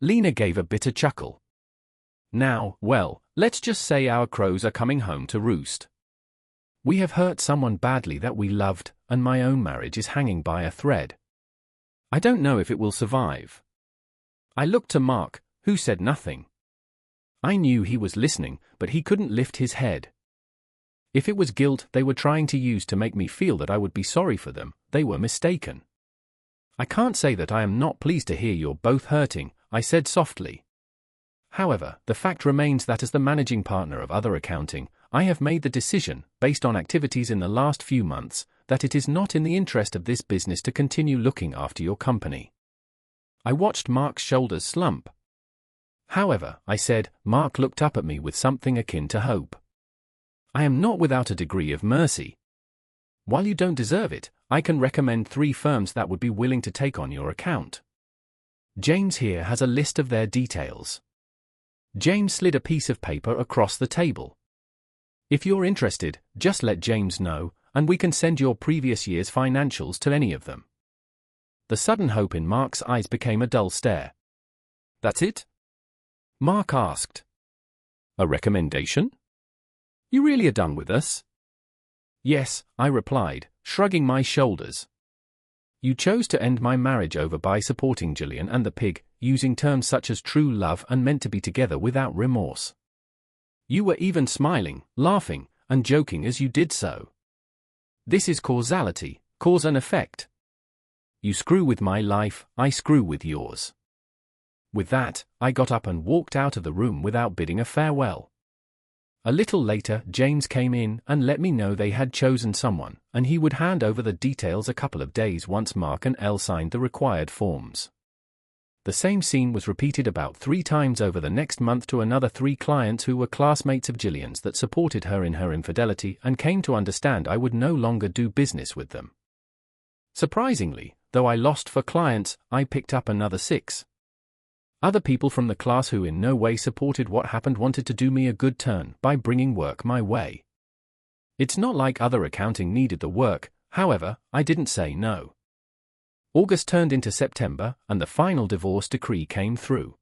Lena gave a bitter chuckle. Now, well, let's just say our crows are coming home to roost. We have hurt someone badly that we loved, and my own marriage is hanging by a thread. I don't know if it will survive. I looked to Mark, who said nothing. I knew he was listening, but he couldn't lift his head. If it was guilt they were trying to use to make me feel that I would be sorry for them, they were mistaken. I can't say that I am not pleased to hear you're both hurting, I said softly. However, the fact remains that as the managing partner of other accounting, I have made the decision, based on activities in the last few months, that it is not in the interest of this business to continue looking after your company. I watched Mark's shoulders slump. However, I said, Mark looked up at me with something akin to hope. I am not without a degree of mercy. While you don't deserve it, I can recommend 3 firms that would be willing to take on your account. James here has a list of their details. James slid a piece of paper across the table. If you're interested, just let James know, and we can send your previous year's financials to any of them. The sudden hope in Mark's eyes became a dull stare. That's it? Mark asked. A recommendation? You really are done with us? Yes, I replied, shrugging my shoulders. You chose to end my marriage over by supporting Jillian and the pig, using terms such as true love and meant to be together without remorse. You were even smiling, laughing, and joking as you did so. This is causality, cause and effect. You screw with my life, I screw with yours. With that, I got up and walked out of the room without bidding a farewell. A little later, James came in and let me know they had chosen someone, and he would hand over the details a couple of days once Mark and Elle signed the required forms. The same scene was repeated about 3 times over the next month to another 3 clients who were classmates of Jillian's that supported her in her infidelity and came to understand I would no longer do business with them. Surprisingly, though I lost 4 clients, I picked up another 6. Other people from the class who in no way supported what happened wanted to do me a good turn by bringing work my way. It's not like other accounting needed the work, however, I didn't say no. August turned into September, and the final divorce decree came through.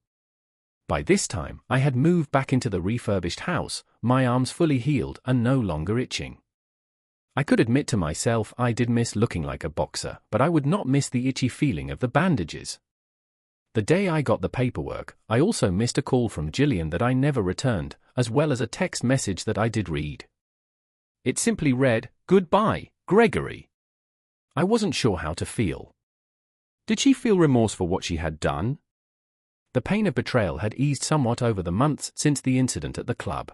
By this time, I had moved back into the refurbished house, my arms fully healed and no longer itching. I could admit to myself I did miss looking like a boxer, but I would not miss the itchy feeling of the bandages. The day I got the paperwork, I also missed a call from Jillian that I never returned, as well as a text message that I did read. It simply read, "Goodbye, Gregory." I wasn't sure how to feel. Did she feel remorse for what she had done? The pain of betrayal had eased somewhat over the months since the incident at the club.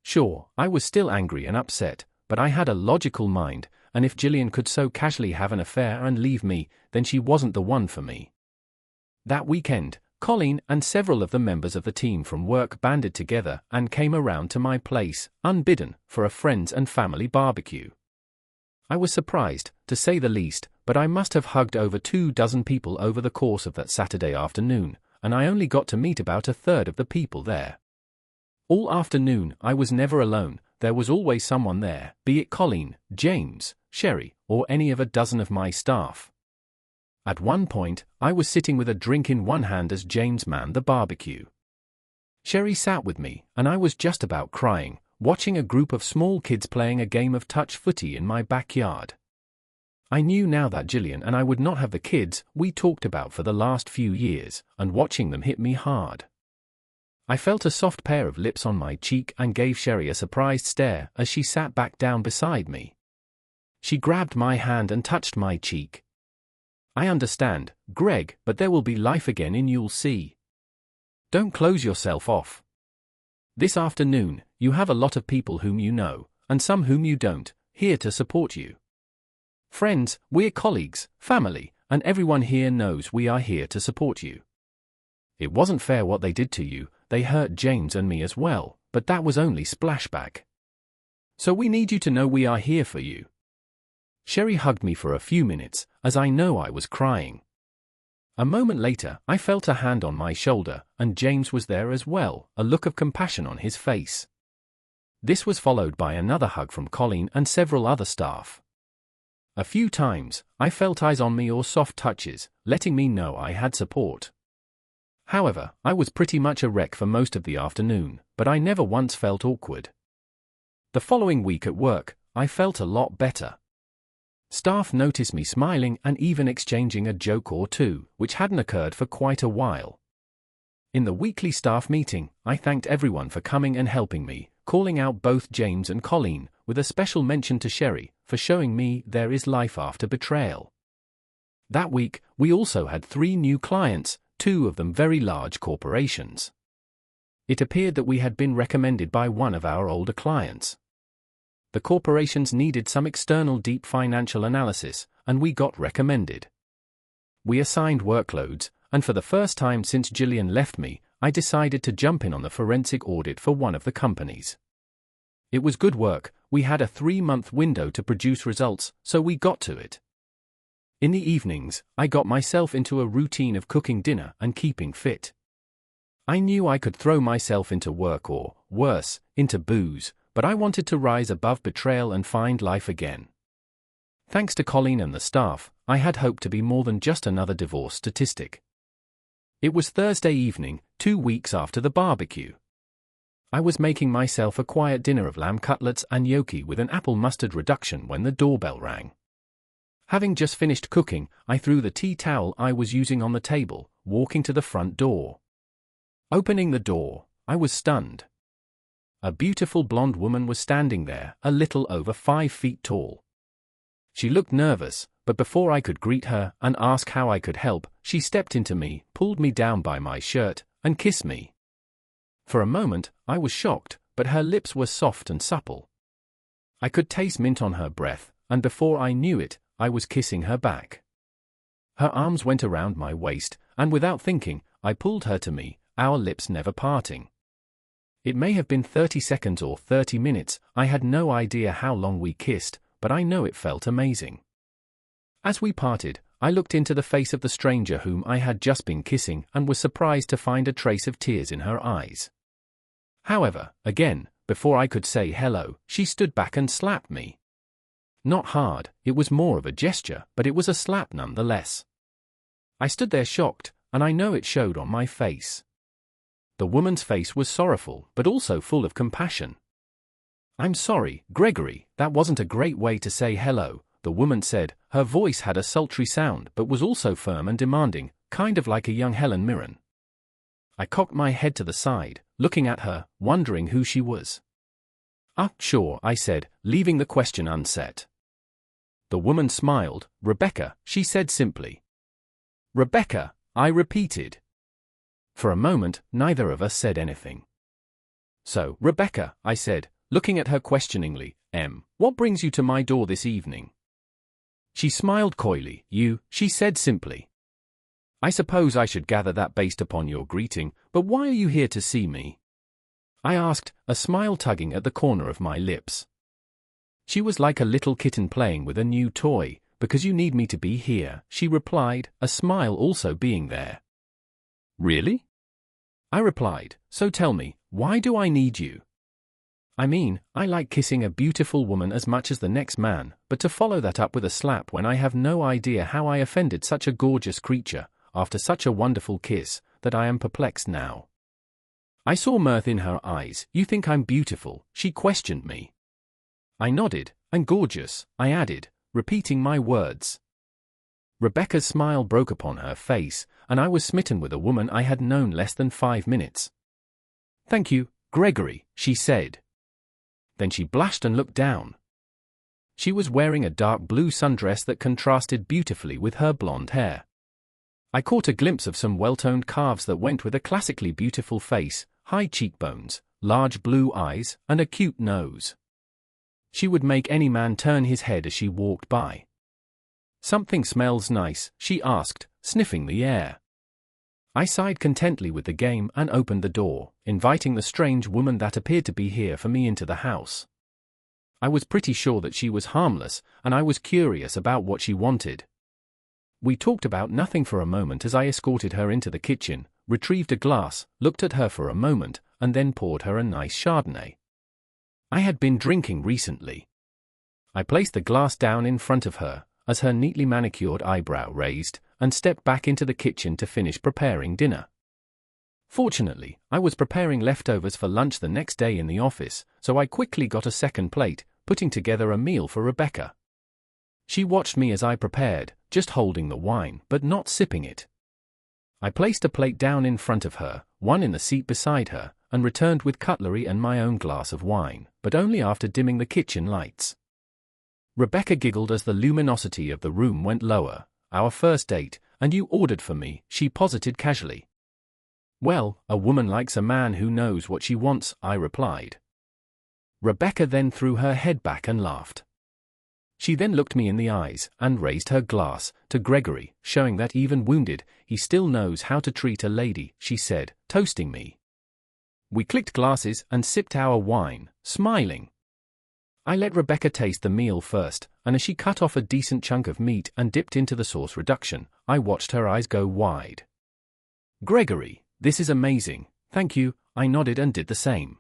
Sure, I was still angry and upset, but I had a logical mind, and if Jillian could so casually have an affair and leave me, then she wasn't the one for me. That weekend, Colleen and several of the members of the team from work banded together and came around to my place, unbidden, for a friends and family barbecue. I was surprised, to say the least, but I must have hugged over 24 people over the course of that Saturday afternoon, and I only got to meet about 1/3 of the people there. All afternoon, I was never alone, there was always someone there, be it Colleen, James, Sherry, or any of a dozen of my staff. At one point, I was sitting with a drink in one hand as James manned the barbecue. Sherry sat with me, and I was just about crying, watching a group of small kids playing a game of touch footy in my backyard. I knew now that Jillian and I would not have the kids we talked about for the last few years, and watching them hit me hard. I felt a soft pair of lips on my cheek and gave Sherry a surprised stare as she sat back down beside me. She grabbed my hand and touched my cheek. I understand, Greg, but there will be life again and you'll see. Don't close yourself off. This afternoon, you have a lot of people whom you know, and some whom you don't, here to support you. Friends, we're colleagues, family, and everyone here knows we are here to support you. It wasn't fair what they did to you, they hurt James and me as well, but that was only splashback. So we need you to know we are here for you. Sherry hugged me for a few minutes, as I know I was crying. A moment later, I felt a hand on my shoulder, and James was there as well, a look of compassion on his face. This was followed by another hug from Colleen and several other staff. A few times, I felt eyes on me or soft touches, letting me know I had support. However, I was pretty much a wreck for most of the afternoon, but I never once felt awkward. The following week at work, I felt a lot better. Staff noticed me smiling and even exchanging a joke or two, which hadn't occurred for quite a while. In the weekly staff meeting, I thanked everyone for coming and helping me, calling out both James and Colleen, with a special mention to Sherry, for showing me there is life after betrayal. That week, we also had 3 new clients, 2 of them very large corporations. It appeared that we had been recommended by one of our older clients. The corporations needed some external deep financial analysis, and we got recommended. We assigned workloads, and for the first time since Jillian left me, I decided to jump in on the forensic audit for one of the companies. It was good work. We had a 3-month window to produce results, so we got to it. In the evenings, I got myself into a routine of cooking dinner and keeping fit. I knew I could throw myself into work or, worse, into booze, but I wanted to rise above betrayal and find life again. Thanks to Colleen and the staff, I had hoped to be more than just another divorce statistic. It was Thursday evening, 2 weeks after the barbecue. I was making myself a quiet dinner of lamb cutlets and gnocchi with an apple mustard reduction when the doorbell rang. Having just finished cooking, I threw the tea towel I was using on the table, walking to the front door. Opening the door, I was stunned. A beautiful blonde woman was standing there, a little over 5 feet tall. She looked nervous, but before I could greet her and ask how I could help, she stepped into me, pulled me down by my shirt, and kissed me. For a moment, I was shocked, but her lips were soft and supple. I could taste mint on her breath, and before I knew it, I was kissing her back. Her arms went around my waist, and without thinking, I pulled her to me, our lips never parting. It may have been 30 seconds or 30 minutes, I had no idea how long we kissed, but I know it felt amazing. As we parted, I looked into the face of the stranger whom I had just been kissing and was surprised to find a trace of tears in her eyes. However, again, before I could say hello, she stood back and slapped me. Not hard, it was more of a gesture, but it was a slap nonetheless. I stood there shocked, and I know it showed on my face. The woman's face was sorrowful, but also full of compassion. "I'm sorry, Gregory, that wasn't a great way to say hello," the woman said. Her voice had a sultry sound but was also firm and demanding, kind of like a young Helen Mirren. I cocked my head to the side, looking at her, wondering who she was. Sure," I said, leaving the question unset. The woman smiled. "Rebecca," she said simply. "Rebecca," I repeated. For a moment, neither of us said anything. "So, Rebecca," I said, looking at her questioningly, "what brings you to my door this evening?" She smiled coyly. "You," she said simply. "I suppose I should gather that based upon your greeting, but why are you here to see me?" I asked, a smile tugging at the corner of my lips. She was like a little kitten playing with a new toy. "Because you need me to be here," she replied, a smile also being there. "Really?" I replied, "So tell me, why do I need you?" "I mean, I like kissing a beautiful woman as much as the next man, but to follow that up with a slap when I have no idea how I offended such a gorgeous creature, after such a wonderful kiss, that I am perplexed now." I saw mirth in her eyes. "You think I'm beautiful?" she questioned me. I nodded. "And gorgeous," I added, repeating my words. Rebecca's smile broke upon her face, and I was smitten with a woman I had known less than 5 minutes. "Thank you, Gregory," she said. Then she blushed and looked down. She was wearing a dark blue sundress that contrasted beautifully with her blonde hair. I caught a glimpse of some well-toned calves that went with a classically beautiful face, high cheekbones, large blue eyes, and a cute nose. She would make any man turn his head as she walked by. "Something smells nice," she asked, sniffing the air. I sighed contentedly with the game and opened the door, inviting the strange woman that appeared to be here for me into the house. I was pretty sure that she was harmless, and I was curious about what she wanted. We talked about nothing for a moment as I escorted her into the kitchen, retrieved a glass, looked at her for a moment, and then poured her a nice Chardonnay. I had been drinking recently. I placed the glass down in front of her, as her neatly manicured eyebrow raised, and stepped back into the kitchen to finish preparing dinner. Fortunately, I was preparing leftovers for lunch the next day in the office, so I quickly got a second plate, putting together a meal for Rebecca. She watched me as I prepared, just holding the wine, but not sipping it. I placed a plate down in front of her, one in the seat beside her, and returned with cutlery and my own glass of wine, but only after dimming the kitchen lights. Rebecca giggled as the luminosity of the room went lower. "Our first date, and you ordered for me," she posited casually. "Well, a woman likes a man who knows what she wants," I replied. Rebecca then threw her head back and laughed. She then looked me in the eyes and raised her glass to Gregory, showing that even wounded, he still knows how to treat a lady, she said, toasting me. We clicked glasses and sipped our wine, smiling. I let Rebecca taste the meal first, and as she cut off a decent chunk of meat and dipped into the sauce reduction, I watched her eyes go wide. "Gregory, this is amazing, thank you," I nodded and did the same.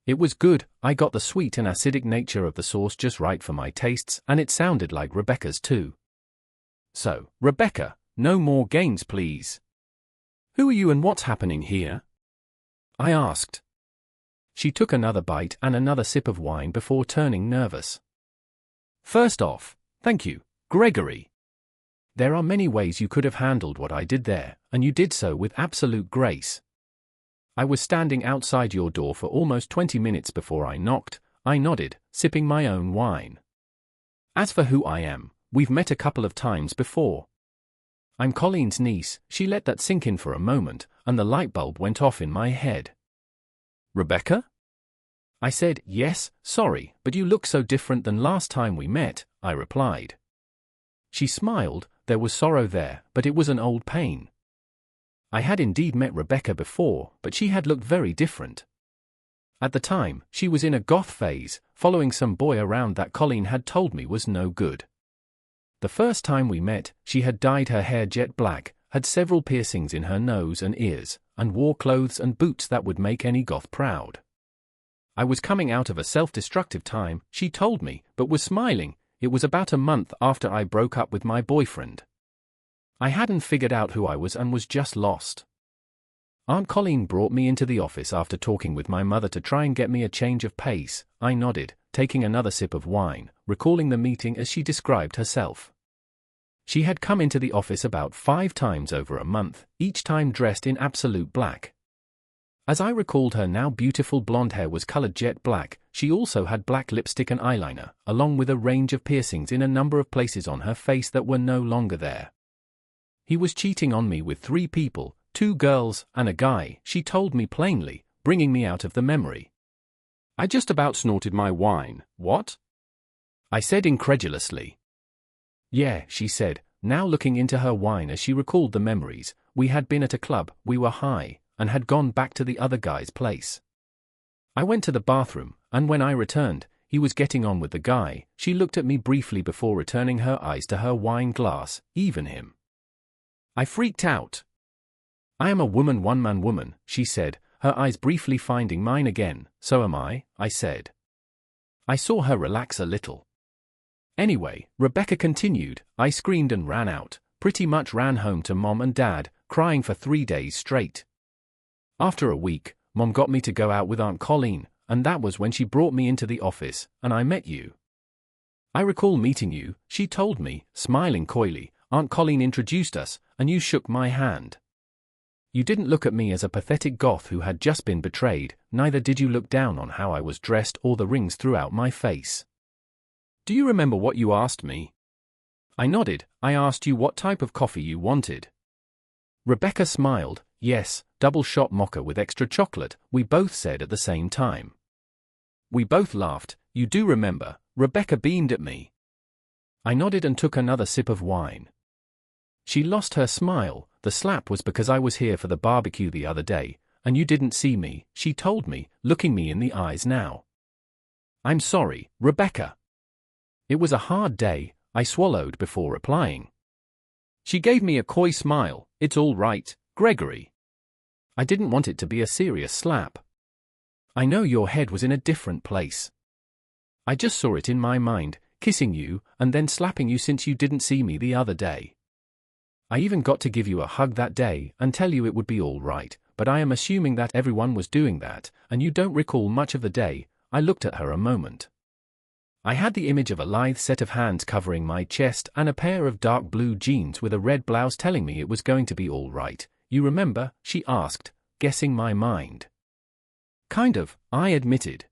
It was good. I got the sweet and acidic nature of the sauce just right for my tastes, and it sounded like Rebecca's too. "So, Rebecca, no more games please. Who are you and what's happening here?" I asked. She took another bite and another sip of wine before turning nervous. "First off, thank you, Gregory. There are many ways you could have handled what I did there, and you did so with absolute grace. I was standing outside your door for almost 20 minutes before I knocked," I nodded, sipping my own wine. "As for who I am, we've met a couple of times before. I'm Colleen's niece." She let that sink in for a moment, and the light bulb went off in my head. "Rebecca?" I said. "Yes, sorry, but you look so different than last time we met," I replied. She smiled. There was sorrow there, but it was an old pain. I had indeed met Rebecca before, but she had looked very different. At the time, she was in a goth phase, following some boy around that Colleen had told me was no good. The first time we met, she had dyed her hair jet black, had several piercings in her nose and ears, and wore clothes and boots that would make any goth proud. I was coming out of a self-destructive time, she told me, but was smiling. It was about a month after I broke up with my boyfriend. I hadn't figured out who I was and was just lost. Aunt Colleen brought me into the office after talking with my mother to try and get me a change of pace. I nodded, taking another sip of wine, recalling the meeting as she described herself. She had come into the office about 5 times over a month, each time dressed in absolute black. As I recalled, her now beautiful blonde hair was colored jet black. She also had black lipstick and eyeliner, along with a range of piercings in a number of places on her face that were no longer there. He was cheating on me with 3 people, 2 girls and a guy, she told me plainly, bringing me out of the memory. I just about snorted my wine. "What?" I said incredulously. "Yeah," she said, now looking into her wine as she recalled the memories. "We had been at a club, we were high, and had gone back to the other guy's place. I went to the bathroom, and when I returned, he was getting on with the guy." She looked at me briefly before returning her eyes to her wine glass. "Even him." I freaked out. "I am a woman, one-man woman," she said, her eyes briefly finding mine again. "So am I," I said. I saw her relax a little. "Anyway," Rebecca continued, "I screamed and ran out, pretty much ran home to Mom and Dad, crying for 3 days straight. After a week, Mom got me to go out with Aunt Colleen, and that was when she brought me into the office, and I met you. I recall meeting you," she told me, smiling coyly. "Aunt Colleen introduced us, and you shook my hand. You didn't look at me as a pathetic goth who had just been betrayed, neither did you look down on how I was dressed or the rings throughout my face. Do you remember what you asked me?" I nodded. "I asked you what type of coffee you wanted." Rebecca smiled. "Yes, double shot mocha with extra chocolate," we both said at the same time. We both laughed. "You do remember," Rebecca beamed at me. I nodded and took another sip of wine. She lost her smile. "The slap was because I was here for the barbecue the other day, and you didn't see me," she told me, looking me in the eyes now. "I'm sorry, Rebecca. It was a hard day," I swallowed before replying. She gave me a coy smile. "It's all right, Gregory. I didn't want it to be a serious slap. I know your head was in a different place. I just saw it in my mind, kissing you, and then slapping you since you didn't see me the other day. I even got to give you a hug that day and tell you it would be all right, but I am assuming that everyone was doing that, and you don't recall much of the day." I looked at her a moment. I had the image of a lithe set of hands covering my chest and a pair of dark blue jeans with a red blouse telling me it was going to be all right. "You remember?" she asked, guessing my mind. "Kind of," I admitted.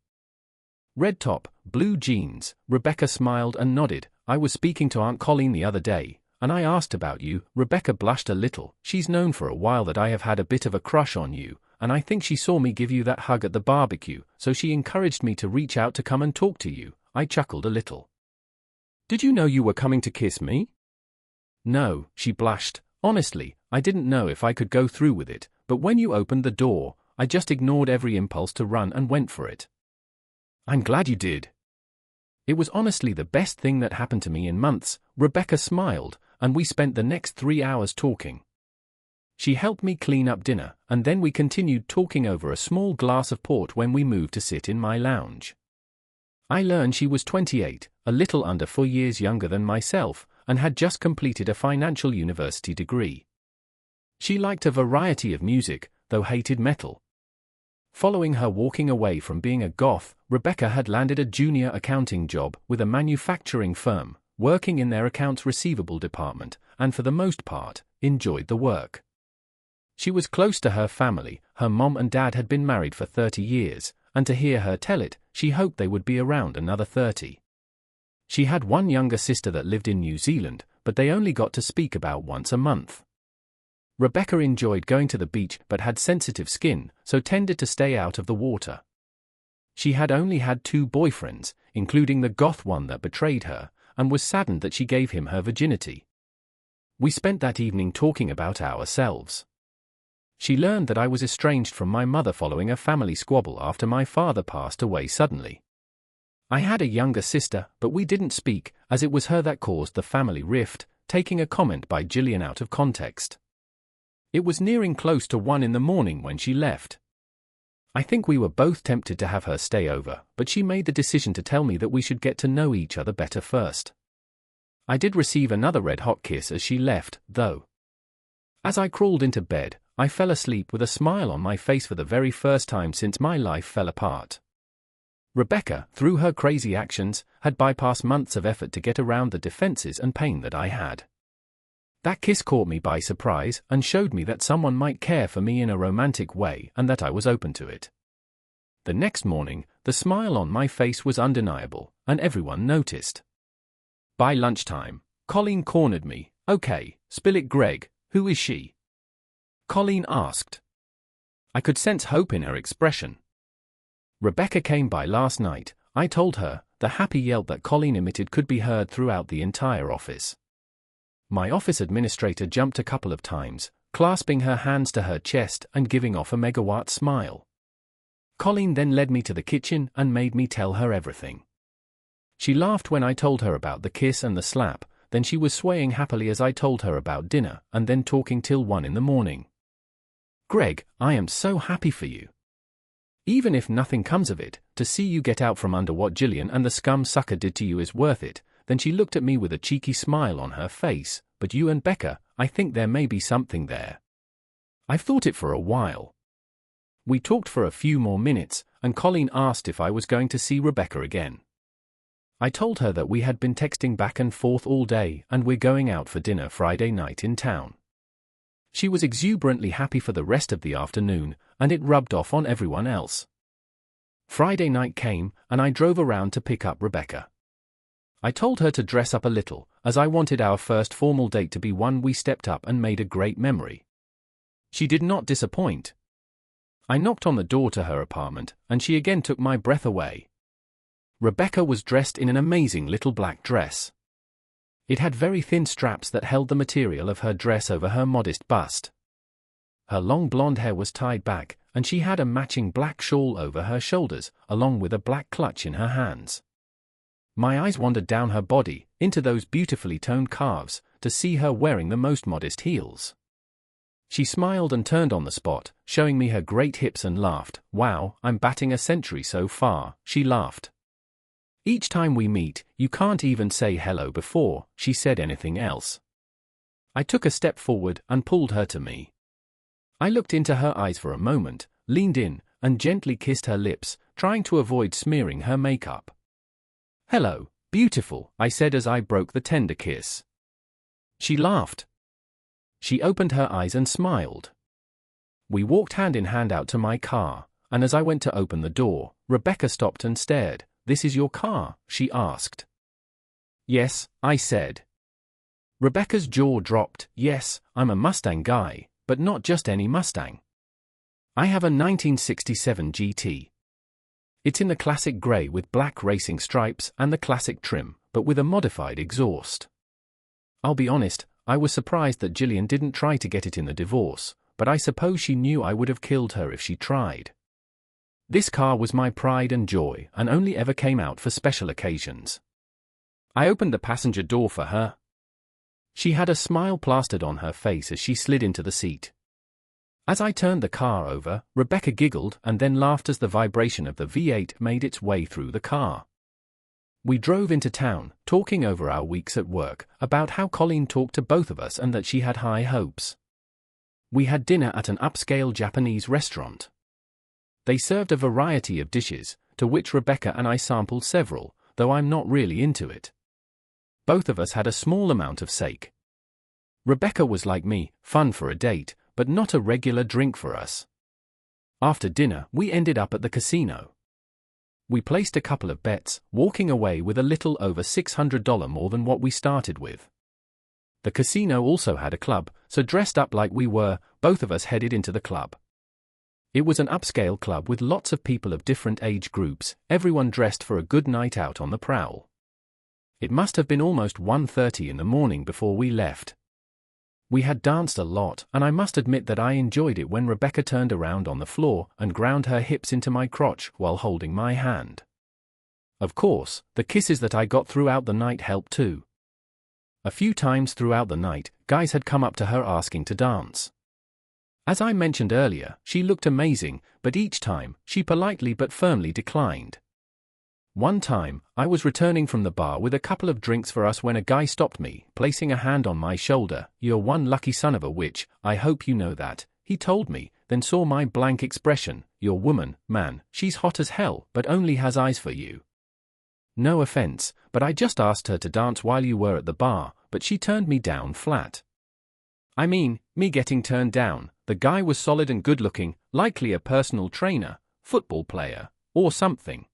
"Red top, blue jeans." Rebecca smiled and nodded. "I was speaking to Aunt Colleen the other day, and I asked about you." Rebecca blushed a little. "She's known for a while that I have had a bit of a crush on you, and I think she saw me give you that hug at the barbecue, so she encouraged me to reach out to come and talk to you." I chuckled a little. "Did you know you were coming to kiss me?" "No," she blushed. "Honestly, I didn't know if I could go through with it, but when you opened the door, I just ignored every impulse to run and went for it." "I'm glad you did." "It was honestly the best thing that happened to me in months." Rebecca smiled, and we spent the next 3 hours talking. She helped me clean up dinner, and then we continued talking over a small glass of port when we moved to sit in my lounge. I learned she was 28, a little under 4 years younger than myself, and had just completed a financial university degree. She liked a variety of music, though hated metal. Following her walking away from being a goth, Rebecca had landed a junior accounting job with a manufacturing firm, working in their accounts receivable department, and for the most part, enjoyed the work. She was close to her family. Her mom and dad had been married for 30 years, and to hear her tell it, she hoped they would be around another 30. She had one younger sister that lived in New Zealand, but they only got to speak about once a month. Rebecca enjoyed going to the beach but had sensitive skin, so tended to stay out of the water. She had only had 2 boyfriends, including the goth one that betrayed her, and was saddened that she gave him her virginity. We spent that evening talking about ourselves. She learned that I was estranged from my mother following a family squabble after my father passed away suddenly. I had a younger sister, but we didn't speak, as it was her that caused the family rift, taking a comment by Jillian out of context. It was nearing close to 1 in the morning when she left. I think we were both tempted to have her stay over, but she made the decision to tell me that we should get to know each other better first. I did receive another red-hot kiss as she left, though. As I crawled into bed, I fell asleep with a smile on my face for the very first time since my life fell apart. Rebecca, through her crazy actions, had bypassed months of effort to get around the defenses and pain that I had. That kiss caught me by surprise and showed me that someone might care for me in a romantic way and that I was open to it. The next morning, the smile on my face was undeniable, and everyone noticed. By lunchtime, Colleen cornered me. "Okay, spill it, Greg. Who is she?" Colleen asked. I could sense hope in her expression. "Rebecca came by last night," I told her. The happy yelp that Colleen emitted could be heard throughout the entire office. My office administrator jumped a couple of times, clasping her hands to her chest and giving off a megawatt smile. Colleen then led me to the kitchen and made me tell her everything. She laughed when I told her about the kiss and the slap, then she was swaying happily as I told her about dinner, and then talking till 1 in the morning. "Greg, I am so happy for you. Even if nothing comes of it, to see you get out from under what Jillian and the scum sucker did to you is worth it." Then she looked at me with a cheeky smile on her face. "But you and Becca, I think there may be something there." I've thought it for a while. We talked for a few more minutes, and Colleen asked if I was going to see Rebecca again. I told her that we had been texting back and forth all day and we're going out for dinner Friday night in town. She was exuberantly happy for the rest of the afternoon, and it rubbed off on everyone else. Friday night came, and I drove around to pick up Rebecca. I told her to dress up a little, as I wanted our first formal date to be one we stepped up and made a great memory. She did not disappoint. I knocked on the door to her apartment, and she again took my breath away. Rebecca was dressed in an amazing little black dress. It had very thin straps that held the material of her dress over her modest bust. Her long blonde hair was tied back, and she had a matching black shawl over her shoulders, along with a black clutch in her hands. My eyes wandered down her body, into those beautifully toned calves, to see her wearing the most modest heels. She smiled and turned on the spot, showing me her great hips and laughed. "Wow, I'm batting a century so far," she laughed. "Each time we meet, you can't even say hello before she said anything else." I took a step forward and pulled her to me. I looked into her eyes for a moment, leaned in, and gently kissed her lips, trying to avoid smearing her makeup. "Hello, beautiful," I said as I broke the tender kiss. She laughed. She opened her eyes and smiled. We walked hand in hand out to my car, and as I went to open the door, Rebecca stopped and stared. "This is your car?" she asked. "Yes," I said. Rebecca's jaw dropped. "Yes, I'm a Mustang guy, but not just any Mustang. I have a 1967 GT. It's in the classic grey with black racing stripes and the classic trim, but with a modified exhaust. I'll be honest, I was surprised that Jillian didn't try to get it in the divorce, but I suppose she knew I would have killed her if she tried. This car was my pride and joy and only ever came out for special occasions. I opened the passenger door for her. She had a smile plastered on her face as she slid into the seat. As I turned the car over, Rebecca giggled and then laughed as the vibration of the V8 made its way through the car. We drove into town, talking over our weeks at work, about how Colleen talked to both of us and that she had high hopes. We had dinner at an upscale Japanese restaurant. They served a variety of dishes, to which Rebecca and I sampled several, though I'm not really into it. Both of us had a small amount of sake. Rebecca was like me, fun for a date, but not a regular drink for us. After dinner, we ended up at the casino. We placed a couple of bets, walking away with a little over $600 more than what we started with. The casino also had a club, so dressed up like we were, both of us headed into the club. It was an upscale club with lots of people of different age groups, everyone dressed for a good night out on the prowl. It must have been almost 1:30 in the morning before we left. We had danced a lot, and I must admit that I enjoyed it when Rebecca turned around on the floor and ground her hips into my crotch while holding my hand. Of course, the kisses that I got throughout the night helped too. A few times throughout the night, guys had come up to her asking to dance. As I mentioned earlier, she looked amazing, but each time, she politely but firmly declined. One time, I was returning from the bar with a couple of drinks for us when a guy stopped me, placing a hand on my shoulder. "You're one lucky son of a witch, I hope you know that," he told me, then saw my blank expression. "Your woman, man, she's hot as hell, but only has eyes for you. No offense, but I just asked her to dance while you were at the bar, but she turned me down flat." I mean, me getting turned down. The guy was solid and good-looking, likely a personal trainer, football player, or something.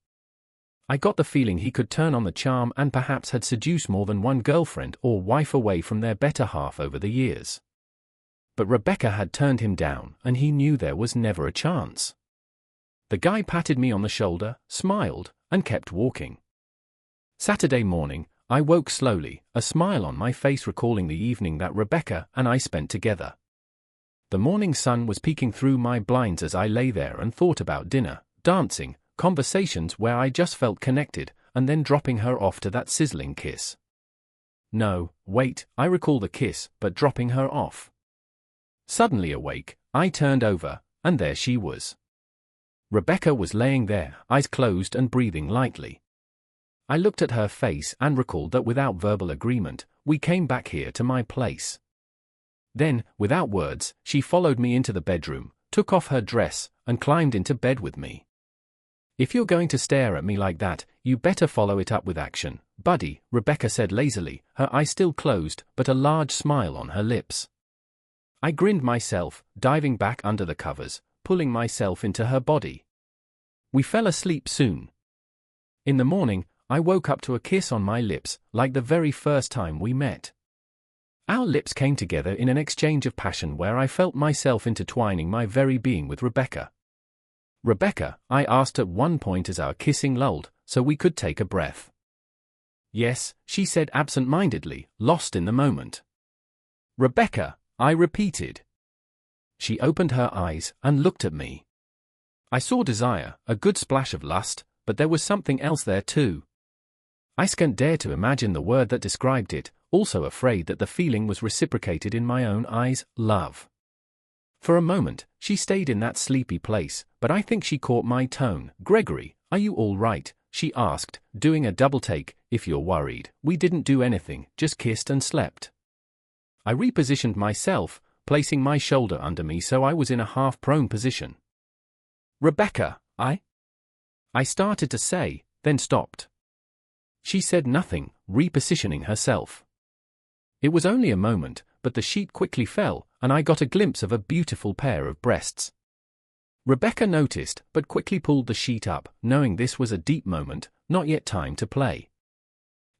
I got the feeling he could turn on the charm and perhaps had seduced more than one girlfriend or wife away from their better half over the years. But Rebecca had turned him down, and he knew there was never a chance. The guy patted me on the shoulder, smiled, and kept walking. Saturday morning, I woke slowly, a smile on my face recalling the evening that Rebecca and I spent together. The morning sun was peeking through my blinds as I lay there and thought about dinner, dancing, conversations where I just felt connected, and then dropping her off to that sizzling kiss. No, wait, I recall the kiss, but dropping her off. Suddenly awake, I turned over, and there she was. Rebecca was laying there, eyes closed and breathing lightly. I looked at her face and recalled that without verbal agreement, we came back here to my place. Then, without words, she followed me into the bedroom, took off her dress, and climbed into bed with me. "If you're going to stare at me like that, you better follow it up with action, buddy," Rebecca said lazily, her eyes still closed, but a large smile on her lips. I grinned myself, diving back under the covers, pulling myself into her body. We fell asleep soon. In the morning, I woke up to a kiss on my lips, like the very first time we met. Our lips came together in an exchange of passion where I felt myself intertwining my very being with Rebecca. "Rebecca," I asked at one point as our kissing lulled, so we could take a breath. "Yes," she said absent-mindedly, lost in the moment. "Rebecca," I repeated. She opened her eyes and looked at me. I saw desire, a good splash of lust, but there was something else there too. I scant dare to imagine the word that described it, also afraid that the feeling was reciprocated in my own eyes, love. For a moment, she stayed in that sleepy place, but I think she caught my tone. "Gregory, are you all right?" she asked, doing a double take. "If you're worried, we didn't do anything, just kissed and slept." I repositioned myself, placing my shoulder under me so I was in a half-prone position. "Rebecca, I started to say, then stopped. She said nothing, repositioning herself. It was only a moment, but the sheet quickly fell, and I got a glimpse of a beautiful pair of breasts. Rebecca noticed, but quickly pulled the sheet up, knowing this was a deep moment, not yet time to play.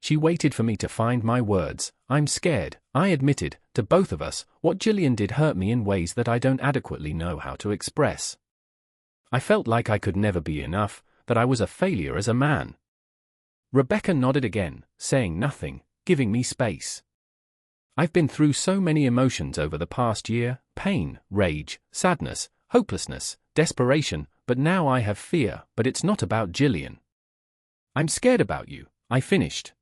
She waited for me to find my words. "I'm scared," I admitted, to both of us. What Jillian did hurt me in ways that I don't adequately know how to express. I felt like I could never be enough, that I was a failure as a man. Rebecca nodded again, saying nothing, giving me space. I've been through so many emotions over the past year: pain, rage, sadness, hopelessness, desperation, but now I have fear, but it's not about Jillian. "I'm scared about you," I finished.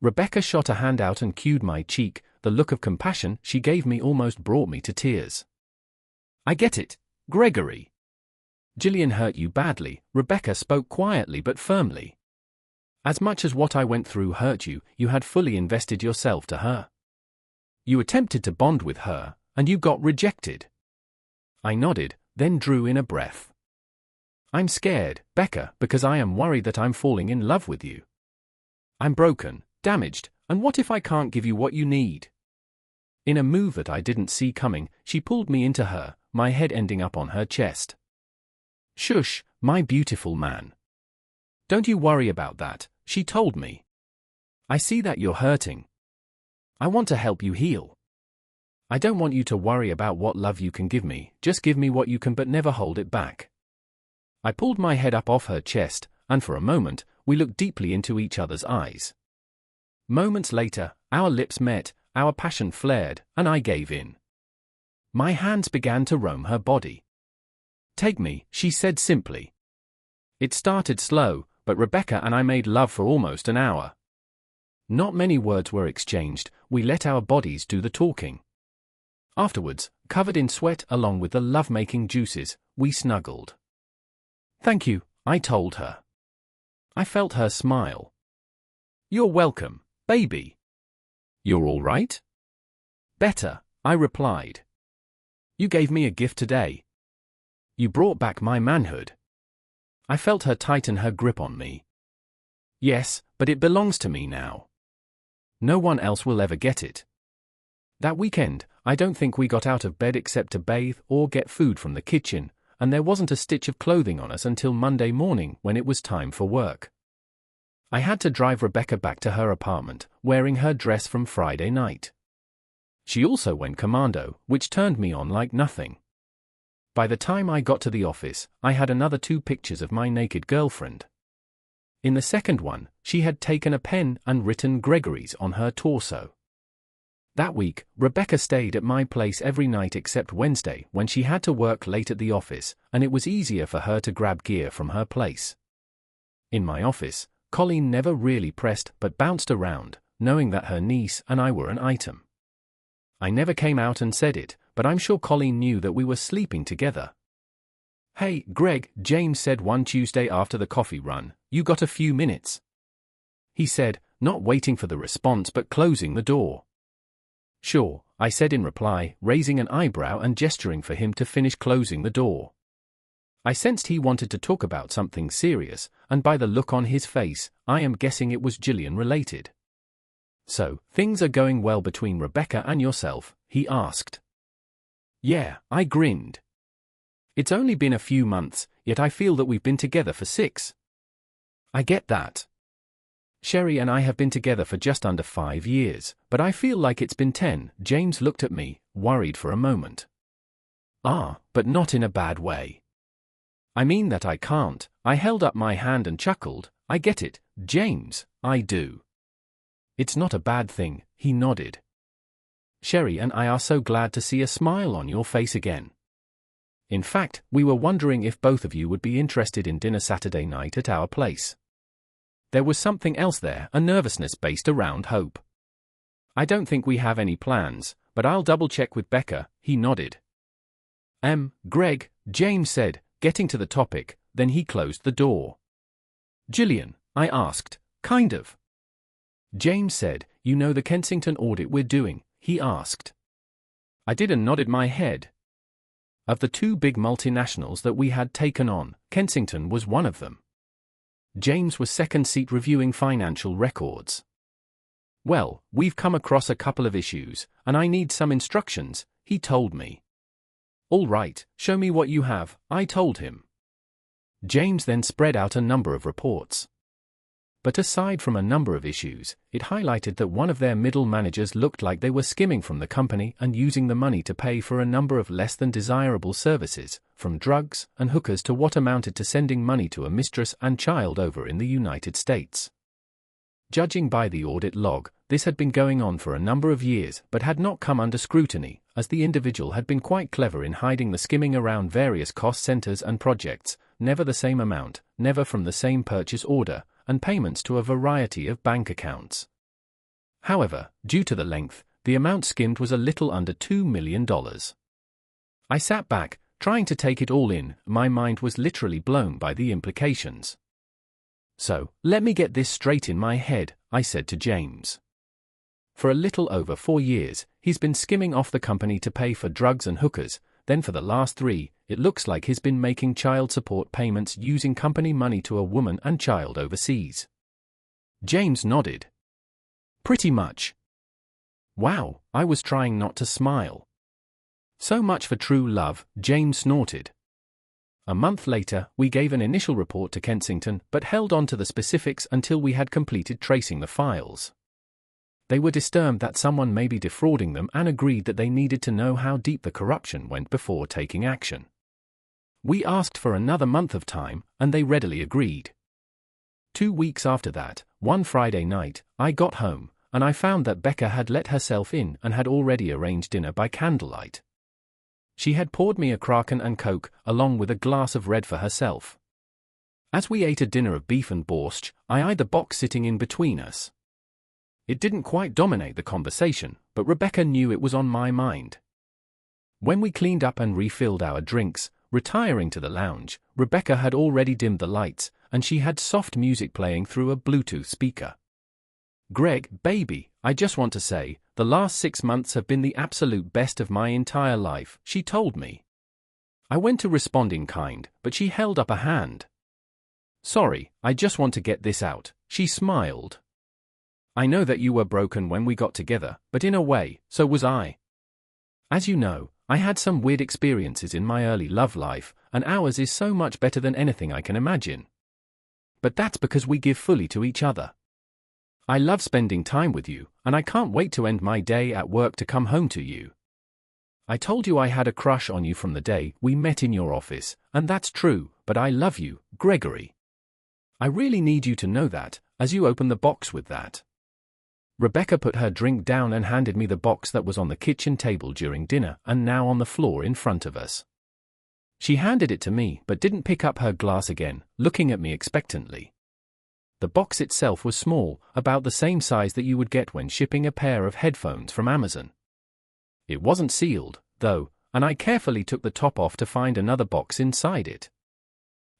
Rebecca shot a hand out and cued my cheek. The look of compassion she gave me almost brought me to tears. "I get it, Gregory. Jillian hurt you badly," Rebecca spoke quietly but firmly. "As much as what I went through hurt you, you had fully invested yourself to her. You attempted to bond with her, and you got rejected." I nodded, then drew in a breath. "I'm scared, Becca, because I am worried that I'm falling in love with you. I'm broken, damaged, and what if I can't give you what you need?" In a move that I didn't see coming, she pulled me into her, my head ending up on her chest. "Shush, my beautiful man. Don't you worry about that," she told me. "I see that you're hurting. I want to help you heal. I don't want you to worry about what love you can give me, just give me what you can but never hold it back." I pulled my head up off her chest, and for a moment, we looked deeply into each other's eyes. Moments later, our lips met, our passion flared, and I gave in. My hands began to roam her body. "Take me," she said simply. It started slow, but Rebecca and I made love for almost an hour. Not many words were exchanged, we let our bodies do the talking. Afterwards, covered in sweat along with the love-making juices, we snuggled. "Thank you," I told her. I felt her smile. "You're welcome, baby. You're all right?" "Better," I replied. "You gave me a gift today. You brought back my manhood." I felt her tighten her grip on me. "Yes, but it belongs to me now. No one else will ever get it." That weekend, I don't think we got out of bed except to bathe or get food from the kitchen, and there wasn't a stitch of clothing on us until Monday morning when it was time for work. I had to drive Rebecca back to her apartment, wearing her dress from Friday night. She also went commando, which turned me on like nothing. By the time I got to the office, I had another 2 pictures of my naked girlfriend. In the second one, she had taken a pen and written Gregory's on her torso. That week, Rebecca stayed at my place every night except Wednesday when she had to work late at the office, and it was easier for her to grab gear from her place. In my office, Colleen never really pressed but bounced around, knowing that her niece and I were an item. I never came out and said it, but I'm sure Colleen knew that we were sleeping together. "Hey, Greg," James said one Tuesday after the coffee run, "you got a few minutes?" He said, not waiting for the response but closing the door. "Sure," I said in reply, raising an eyebrow and gesturing for him to finish closing the door. I sensed he wanted to talk about something serious, and by the look on his face, I am guessing it was Jillian related. "So, things are going well between Rebecca and yourself?" he asked. "Yeah," I grinned. "It's only been a few months, yet I feel that we've been together for 6. "I get that. Sherry and I have been together for just under 5 years, but I feel like it's been 10. James looked at me, worried for a moment. But not in a bad way. "I mean that I can't." I held up my hand and chuckled. "I get it, James, I do." "It's not a bad thing," he nodded. "Sherry and I are so glad to see a smile on your face again. In fact, we were wondering if both of you would be interested in dinner Saturday night at our place." There was something else there, a nervousness based around hope. "I don't think we have any plans, but I'll double-check with Becca," he nodded. Greg," James said, getting to the topic, then he closed the door. "Jillian," I asked, "kind of." James said, "You know the Kensington audit we're doing?" he asked. I did and nodded my head. Of the two big multinationals that we had taken on, Kensington was one of them. James was second seat reviewing financial records. Well, we've come across a couple of issues, and I need some instructions, he told me. All right, show me what you have, I told him. James then spread out a number of reports. But aside from a number of issues, it highlighted that one of their middle managers looked like they were skimming from the company and using the money to pay for a number of less than desirable services, from drugs and hookers to what amounted to sending money to a mistress and child over in the United States. Judging by the audit log, this had been going on for a number of years but had not come under scrutiny, as the individual had been quite clever in hiding the skimming around various cost centers and projects, never the same amount, never from the same purchase order, and payments to a variety of bank accounts. However, due to the length, the amount skimmed was a little under $2 million. I sat back, trying to take it all in. My mind was literally blown by the implications. So, let me get this straight in my head, I said to James. For a little over 4 years, he's been skimming off the company to pay for drugs and hookers. Then for the last 3, it looks like he's been making child support payments using company money to a woman and child overseas. James nodded. Pretty much. Wow, I was trying not to smile. So much for true love, James snorted. A month later, we gave an initial report to Kensington but held on to the specifics until we had completed tracing the files. They were disturbed that someone may be defrauding them and agreed that they needed to know how deep the corruption went before taking action. We asked for another month of time, and they readily agreed. 2 weeks after that, one Friday night, I got home, and I found that Becca had let herself in and had already arranged dinner by candlelight. She had poured me a Kraken and Coke, along with a glass of red for herself. As we ate a dinner of beef and borscht, I eyed the box sitting in between us. It didn't quite dominate the conversation, but Rebecca knew it was on my mind. When we cleaned up and refilled our drinks, retiring to the lounge, Rebecca had already dimmed the lights, and she had soft music playing through a Bluetooth speaker. Greg, baby, I just want to say, the last 6 months have been the absolute best of my entire life, she told me. I went to respond in kind, but she held up a hand. Sorry, I just want to get this out, she smiled. I know that you were broken when we got together, but in a way, so was I. As you know, I had some weird experiences in my early love life, and ours is so much better than anything I can imagine. But that's because we give fully to each other. I love spending time with you, and I can't wait to end my day at work to come home to you. I told you I had a crush on you from the day we met in your office, and that's true, but I love you, Gregory. I really need you to know that, as you open the box with that. Rebecca put her drink down and handed me the box that was on the kitchen table during dinner and now on the floor in front of us. She handed it to me but didn't pick up her glass again, looking at me expectantly. The box itself was small, about the same size that you would get when shipping a pair of headphones from Amazon. It wasn't sealed, though, and I carefully took the top off to find another box inside it.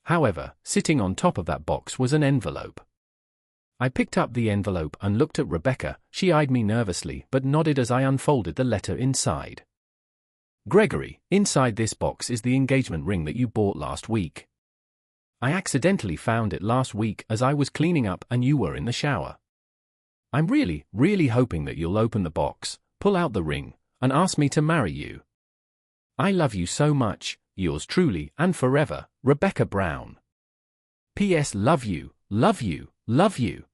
However, sitting on top of that box was an envelope. I picked up the envelope and looked at Rebecca. She eyed me nervously but nodded as I unfolded the letter inside. Gregory, inside this box is the engagement ring that you bought last week. I accidentally found it last week as I was cleaning up and you were in the shower. I'm really, really hoping that you'll open the box, pull out the ring, and ask me to marry you. I love you so much, yours truly and forever, Rebecca Brown. P.S. Love you, love you, love you.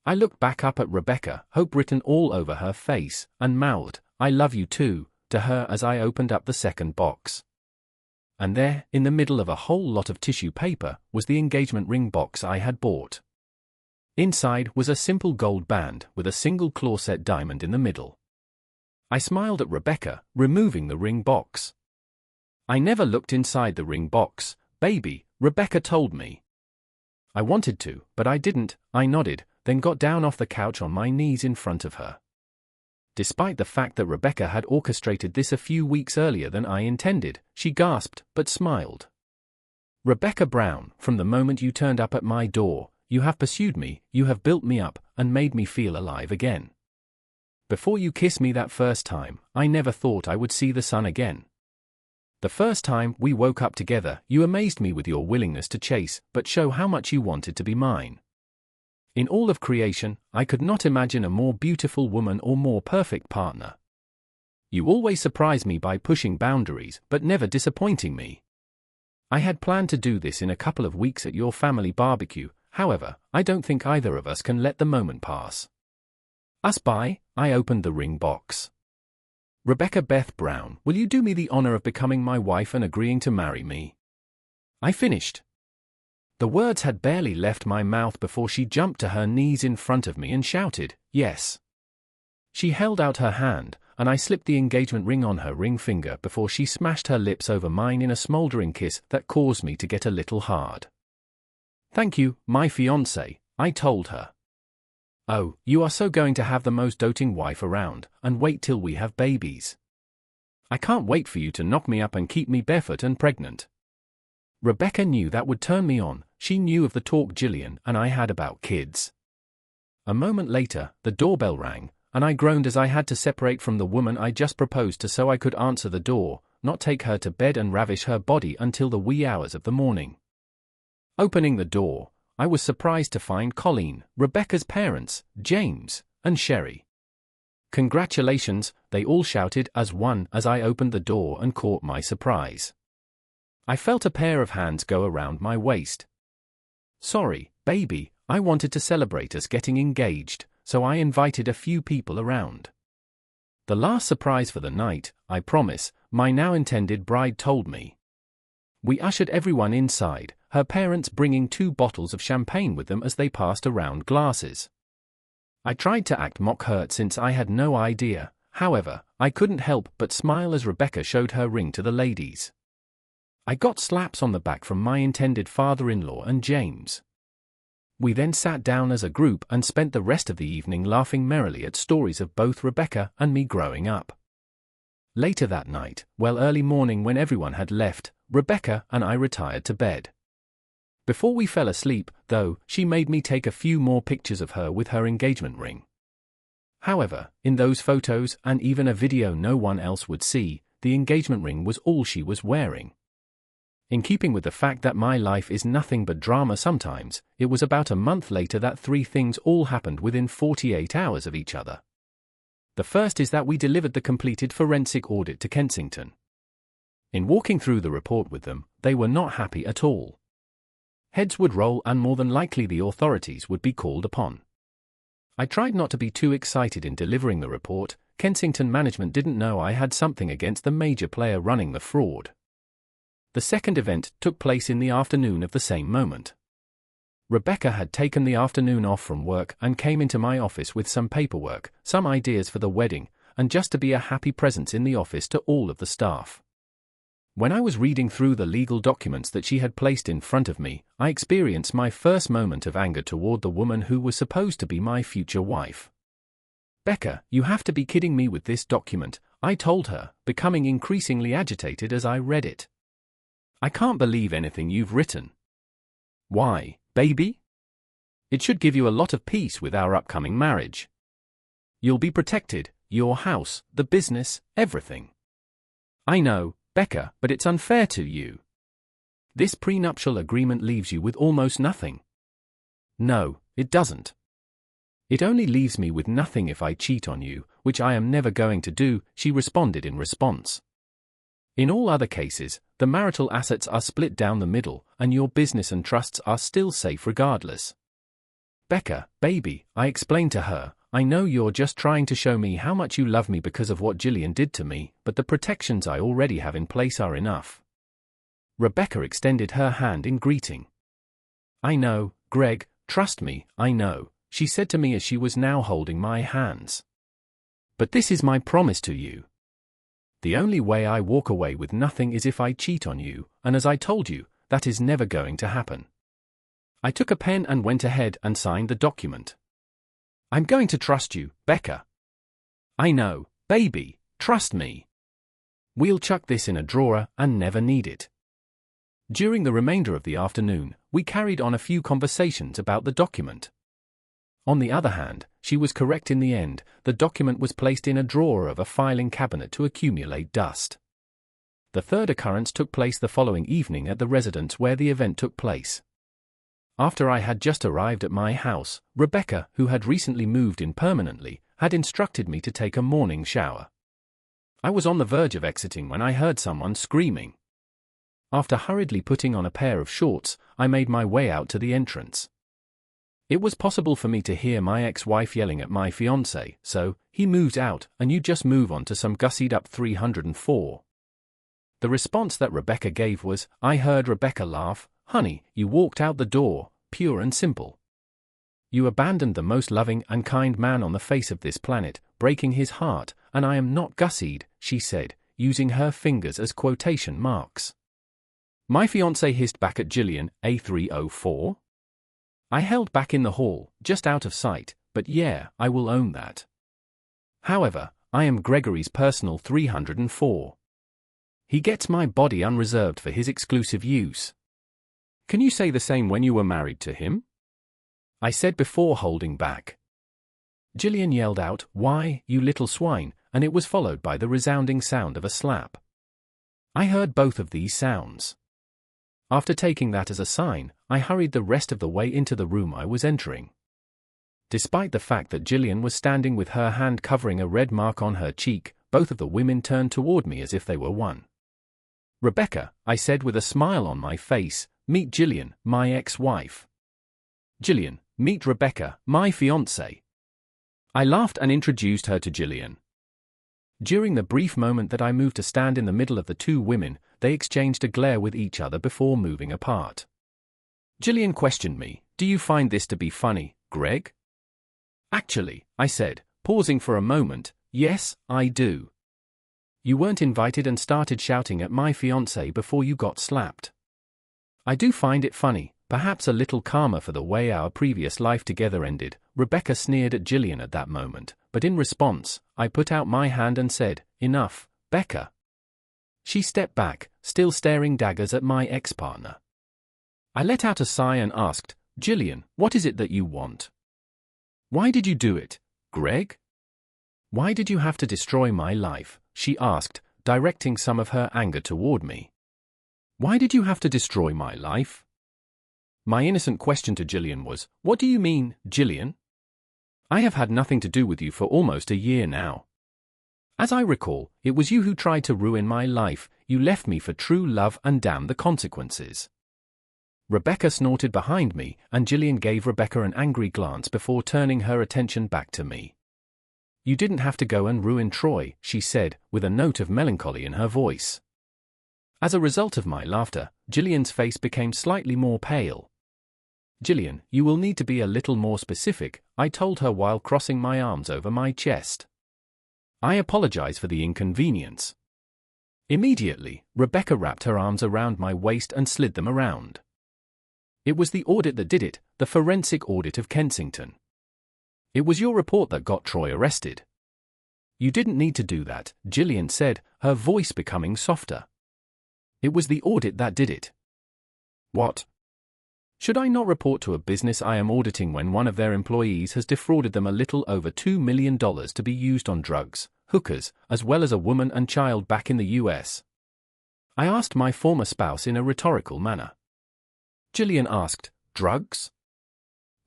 I looked back up at Rebecca, hope written all over her face, and mouthed, I love you too, to her as I opened up the second box. And there, in the middle of a whole lot of tissue paper, was the engagement ring box I had bought. Inside was a simple gold band with a single claw-set diamond in the middle. I smiled at Rebecca, removing the ring box. I never looked inside the ring box, baby, Rebecca told me. I wanted to, but I didn't. I nodded, then got down off the couch on my knees in front of her. Despite the fact that Rebecca had orchestrated this a few weeks earlier than I intended, she gasped, but smiled. Rebecca Brown, from the moment you turned up at my door, you have pursued me, you have built me up, and made me feel alive again. Before you kissed me that first time, I never thought I would see the sun again. The first time we woke up together, you amazed me with your willingness to chase, but show how much you wanted to be mine. In all of creation, I could not imagine a more beautiful woman or more perfect partner. You always surprise me by pushing boundaries, but never disappointing me. I had planned to do this in a couple of weeks at your family barbecue, however, I don't think either of us can let the moment pass. Us by, I opened the ring box. Rebecca Beth Brown, will you do me the honor of becoming my wife and agreeing to marry me? I finished. The words had barely left my mouth before she jumped to her knees in front of me and shouted, yes. She held out her hand, and I slipped the engagement ring on her ring finger before she smashed her lips over mine in a smoldering kiss that caused me to get a little hard. Thank you, my fiancé, I told her. Oh, you are so going to have the most doting wife around, and wait till we have babies. I can't wait for you to knock me up and keep me barefoot and pregnant. Rebecca knew that would turn me on. She knew of the talk Jillian and I had about kids. A moment later, the doorbell rang, and I groaned as I had to separate from the woman I just proposed to so I could answer the door, not take her to bed and ravish her body until the wee hours of the morning. Opening the door, I was surprised to find Colleen, Rebecca's parents, James, and Sherry. Congratulations, they all shouted as one as I opened the door and caught my surprise. I felt a pair of hands go around my waist. Sorry, baby, I wanted to celebrate us getting engaged, so I invited a few people around. The last surprise for the night, I promise, my now intended bride told me. We ushered everyone inside, her parents bringing 2 bottles of champagne with them as they passed around glasses. I tried to act mock hurt since I had no idea, however, I couldn't help but smile as Rebecca showed her ring to the ladies. I got slaps on the back from my intended father-in-law and James. We then sat down as a group and spent the rest of the evening laughing merrily at stories of both Rebecca and me growing up. Later that night, early morning when everyone had left, Rebecca and I retired to bed. Before we fell asleep, though, she made me take a few more pictures of her with her engagement ring. However, in those photos and even a video no one else would see, the engagement ring was all she was wearing. In keeping with the fact that my life is nothing but drama sometimes, it was about a month later that 3 things all happened within 48 hours of each other. The first is that we delivered the completed forensic audit to Kensington. In walking through the report with them, they were not happy at all. Heads would roll and more than likely the authorities would be called upon. I tried not to be too excited in delivering the report. Kensington management didn't know I had something against the major player running the fraud. The second event took place in the afternoon of the same moment. Rebecca had taken the afternoon off from work and came into my office with some paperwork, some ideas for the wedding, and just to be a happy presence in the office to all of the staff. When I was reading through the legal documents that she had placed in front of me, I experienced my first moment of anger toward the woman who was supposed to be my future wife. Becca, you have to be kidding me with this document, I told her, becoming increasingly agitated as I read it. I can't believe anything you've written. Why, baby? It should give you a lot of peace with our upcoming marriage. You'll be protected, your house, the business, everything. I know, Becca, but it's unfair to you. This prenuptial agreement leaves you with almost nothing. No, it doesn't. It only leaves me with nothing if I cheat on you, which I am never going to do, she responded in response. In all other cases, the marital assets are split down the middle, and your business and trusts are still safe regardless. Becca, baby, I explained to her, I know you're just trying to show me how much you love me because of what Jillian did to me, but the protections I already have in place are enough. Rebecca extended her hand in greeting. I know, Greg, trust me, I know, she said to me as she was now holding my hands. But this is my promise to you. The only way I walk away with nothing is if I cheat on you, and as I told you, that is never going to happen. I took a pen and went ahead and signed the document. I'm going to trust you, Becca. I know, baby, trust me. We'll chuck this in a drawer and never need it. During the remainder of the afternoon, we carried on a few conversations about the document. On the other hand, she was correct in the end. The document was placed in a drawer of a filing cabinet to accumulate dust. The third occurrence took place the following evening at the residence where the event took place. After I had just arrived at my house, Rebecca, who had recently moved in permanently, had instructed me to take a morning shower. I was on the verge of exiting when I heard someone screaming. After hurriedly putting on a pair of shorts, I made my way out to the entrance. It was possible for me to hear my ex-wife yelling at my fiancé, so, he moved out, and you just move on to some gussied-up 304. The response that Rebecca gave was, I heard Rebecca laugh, honey, you walked out the door, pure and simple. You abandoned the most loving and kind man on the face of this planet, breaking his heart, and I am not gussied, she said, using her fingers as quotation marks. My fiancé hissed back at Jillian, A304? I held back in the hall, just out of sight, but yeah, I will own that. However, I am Gregory's personal 304. He gets my body unreserved for his exclusive use. Can you say the same when you were married to him? I said before holding back. Jillian yelled out, why, you little swine, and it was followed by the resounding sound of a slap. I heard both of these sounds. After taking that as a sign, I hurried the rest of the way into the room I was entering. Despite the fact that Jillian was standing with her hand covering a red mark on her cheek, both of the women turned toward me as if they were one. Rebecca, I said with a smile on my face, meet Jillian, my ex-wife. Jillian, meet Rebecca, my fiancée. I laughed and introduced her to Jillian. During the brief moment that I moved to stand in the middle of the two women, they exchanged a glare with each other before moving apart. Jillian questioned me, do you find this to be funny, Greg? Actually, I said, pausing for a moment, yes, I do. You weren't invited and started shouting at my fiancé before you got slapped. I do find it funny, perhaps a little karma for the way our previous life together ended. Rebecca sneered at Jillian at that moment, but in response, I put out my hand and said, enough, Becca. She stepped back, still staring daggers at my ex-partner. I let out a sigh and asked, Jillian, what is it that you want? Why did you do it, Greg? Why did you have to destroy my life? She asked, directing some of her anger toward me. Why did you have to destroy my life? My innocent question to Jillian was, what do you mean, Jillian? I have had nothing to do with you for almost a year now. As I recall, it was you who tried to ruin my life. You left me for true love and damn the consequences. Rebecca snorted behind me, and Jillian gave Rebecca an angry glance before turning her attention back to me. You didn't have to go and ruin Troy, she said, with a note of melancholy in her voice. As a result of my laughter, Jillian's face became slightly more pale. Jillian, you will need to be a little more specific, I told her while crossing my arms over my chest. I apologize for the inconvenience. Immediately, Rebecca wrapped her arms around my waist and slid them around. It was the audit that did it, the forensic audit of Kensington. It was your report that got Troy arrested. You didn't need to do that, Jillian said, her voice becoming softer. It was the audit that did it. What? Should I not report to a business I am auditing when one of their employees has defrauded them a little over $2 million to be used on drugs, hookers, as well as a woman and child back in the US? I asked my former spouse in a rhetorical manner. Jillian asked, drugs?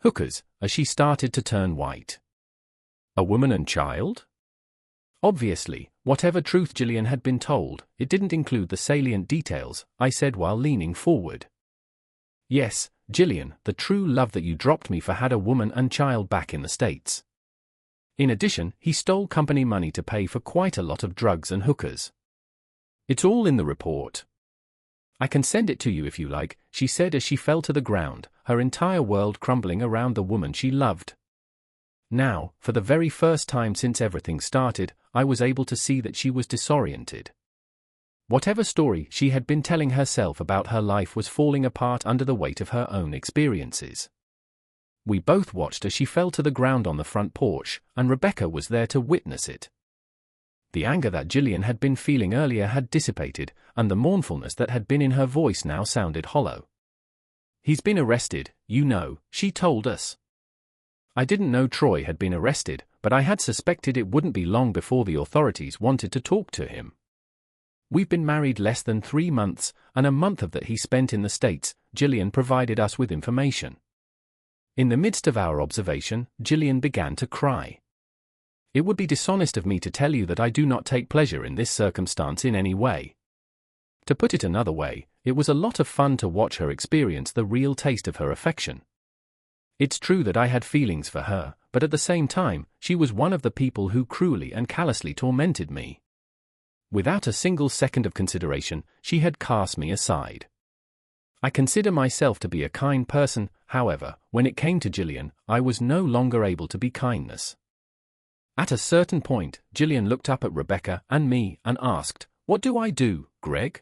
Hookers, as she started to turn white. A woman and child? Obviously, whatever truth Jillian had been told, it didn't include the salient details, I said while leaning forward. Yes, Jillian, the true love that you dropped me for had a woman and child back in the States. In addition, he stole company money to pay for quite a lot of drugs and hookers. It's all in the report. I can send it to you if you like, she said as she fell to the ground, her entire world crumbling around the woman she loved. Now, for the very first time since everything started, I was able to see that she was disoriented. Whatever story she had been telling herself about her life was falling apart under the weight of her own experiences. We both watched as she fell to the ground on the front porch, and Rebecca was there to witness it. The anger that Jillian had been feeling earlier had dissipated, and the mournfulness that had been in her voice now sounded hollow. He's been arrested, you know, she told us. I didn't know Troy had been arrested, but I had suspected it wouldn't be long before the authorities wanted to talk to him. We've been married less than 3 months, and a month of that he spent in the States. Jillian provided us with information. In the midst of our observation, Jillian began to cry. It would be dishonest of me to tell you that I do not take pleasure in this circumstance in any way. To put it another way, it was a lot of fun to watch her experience the real taste of her affection. It's true that I had feelings for her, but at the same time, she was one of the people who cruelly and callously tormented me. Without a single second of consideration, she had cast me aside. I consider myself to be a kind person, however, when it came to Jillian, I was no longer able to be kindness. At a certain point, Jillian looked up at Rebecca and me and asked, "What do I do, Greg?"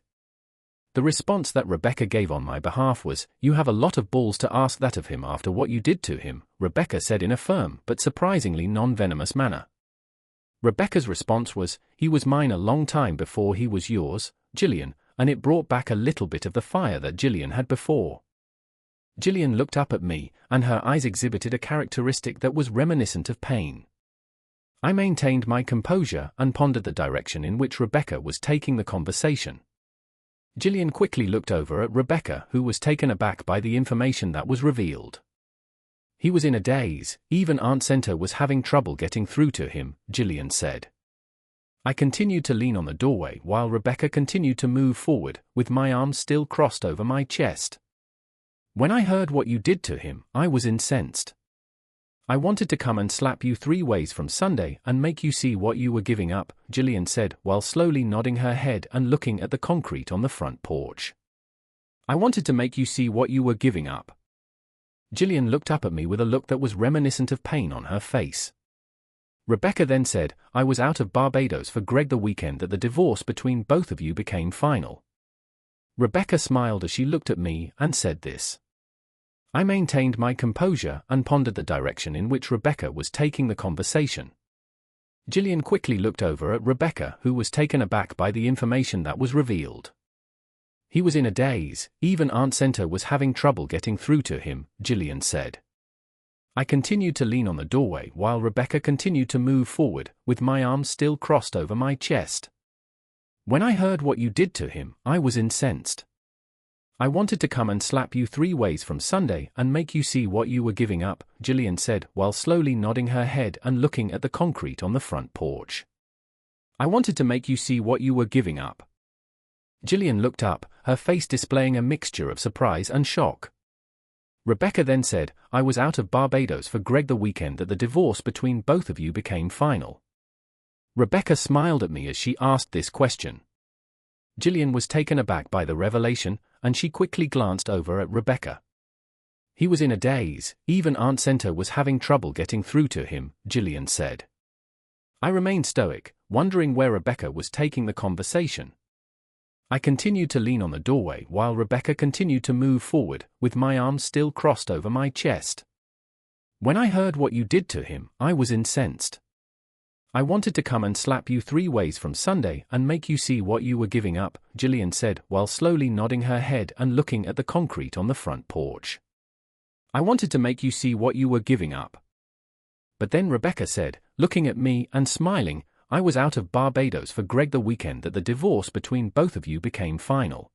The response that Rebecca gave on my behalf was, "You have a lot of balls to ask that of him after what you did to him," Rebecca said in a firm but surprisingly non-venomous manner. Rebecca's response was, "He was mine a long time before he was yours, Jillian," and it brought back a little bit of the fire that Jillian had before. Jillian looked up at me, and her eyes exhibited a characteristic that was reminiscent of pain. I maintained my composure and pondered the direction in which Rebecca was taking the conversation. Jillian quickly looked over at Rebecca, who was taken aback by the information that was revealed. He was in a daze, even Aunt Center was having trouble getting through to him, Jillian said. I continued to lean on the doorway while Rebecca continued to move forward, with my arms still crossed over my chest. "When I heard what you did to him, I was incensed. I wanted to come and slap you 3 ways from Sunday and make you see what you were giving up," Jillian said while slowly nodding her head and looking at the concrete on the front porch. "I wanted to make you see what you were giving up." Jillian looked up at me with a look that was reminiscent of pain on her face. Rebecca then said, "I was out of Barbados for Greg the weekend that the divorce between both of you became final." Rebecca smiled as she looked at me and said this. I maintained my composure and pondered the direction in which Rebecca was taking the conversation. Jillian quickly looked over at Rebecca, who was taken aback by the information that was revealed. "He was in a daze, even Aunt Center was having trouble getting through to him," Jillian said. I continued to lean on the doorway while Rebecca continued to move forward, with my arms still crossed over my chest. "When I heard what you did to him, I was incensed. I wanted to come and slap you 3 ways from Sunday and make you see what you were giving up," Jillian said while slowly nodding her head and looking at the concrete on the front porch. "I wanted to make you see what you were giving up." Jillian looked up, her face displaying a mixture of surprise and shock. Rebecca then said, "I was out of Barbados for Greg the weekend that the divorce between both of you became final." Rebecca smiled at me as she asked this question. Jillian was taken aback by the revelation, and she quickly glanced over at Rebecca. "He was in a daze, even Aunt Center was having trouble getting through to him," Jillian said. I remained stoic, wondering where Rebecca was taking the conversation. I continued to lean on the doorway while Rebecca continued to move forward, with my arms still crossed over my chest. "When I heard what you did to him, I was incensed. I wanted to come and slap you 3 ways from Sunday and make you see what you were giving up," Jillian said while slowly nodding her head and looking at the concrete on the front porch. "I wanted to make you see what you were giving up." But then Rebecca said, looking at me and smiling, "I was out of Barbados for Greg the weekend that the divorce between both of you became final."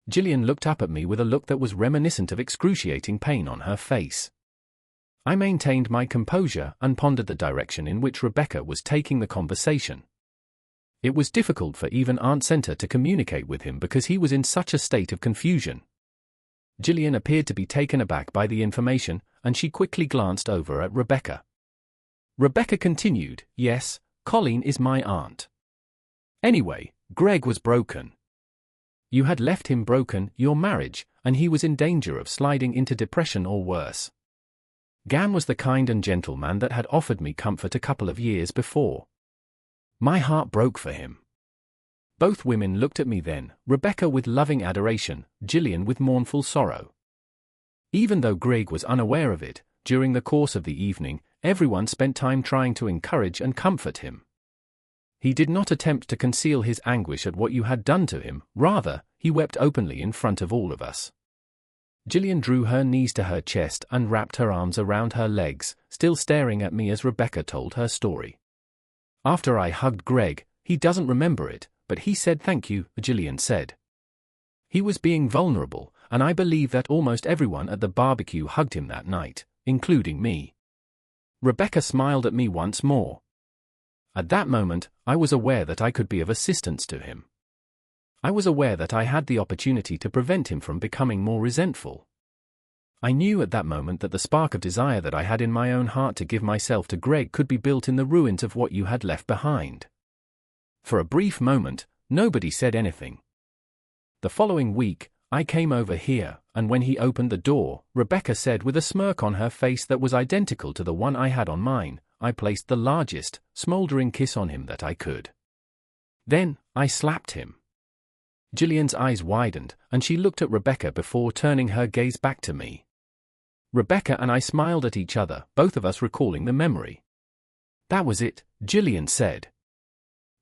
Jillian looked up at me with a look that was reminiscent of excruciating pain on her face. I maintained my composure and pondered the direction in which Rebecca was taking the conversation. It was difficult for even Aunt Center to communicate with him because he was in such a state of confusion. Jillian appeared to be taken aback by the information, and she quickly glanced over at Rebecca. Rebecca continued, "Yes, Colleen is my aunt. Anyway, Greg was broken. You had left him broken, your marriage, and he was in danger of sliding into depression or worse. Gan was the kind and gentle man that had offered me comfort a couple of years before. My heart broke for him." Both women looked at me then, Rebecca with loving adoration, Jillian with mournful sorrow. Even though Greg was unaware of it, during the course of the evening, everyone spent time trying to encourage and comfort him. He did not attempt to conceal his anguish at what you had done to him, rather, he wept openly in front of all of us. Jillian drew her knees to her chest and wrapped her arms around her legs, still staring at me as Rebecca told her story. After I hugged Greg, he doesn't remember it, but he said thank you, Jillian said. He was being vulnerable, and I believe that almost everyone at the barbecue hugged him that night, including me. Rebecca smiled at me once more. At that moment, I was aware that I could be of assistance to him. I was aware that I had the opportunity to prevent him from becoming more resentful. I knew at that moment that the spark of desire that I had in my own heart to give myself to Greg could be built in the ruins of what you had left behind. For a brief moment, nobody said anything. The following week, I came over here, and when he opened the door, Rebecca said with a smirk on her face that was identical to the one I had on mine, I placed the largest, smoldering kiss on him that I could. Then, I slapped him. Jillian's eyes widened, and she looked at Rebecca before turning her gaze back to me. Rebecca and I smiled at each other, both of us recalling the memory. That was it, Jillian said.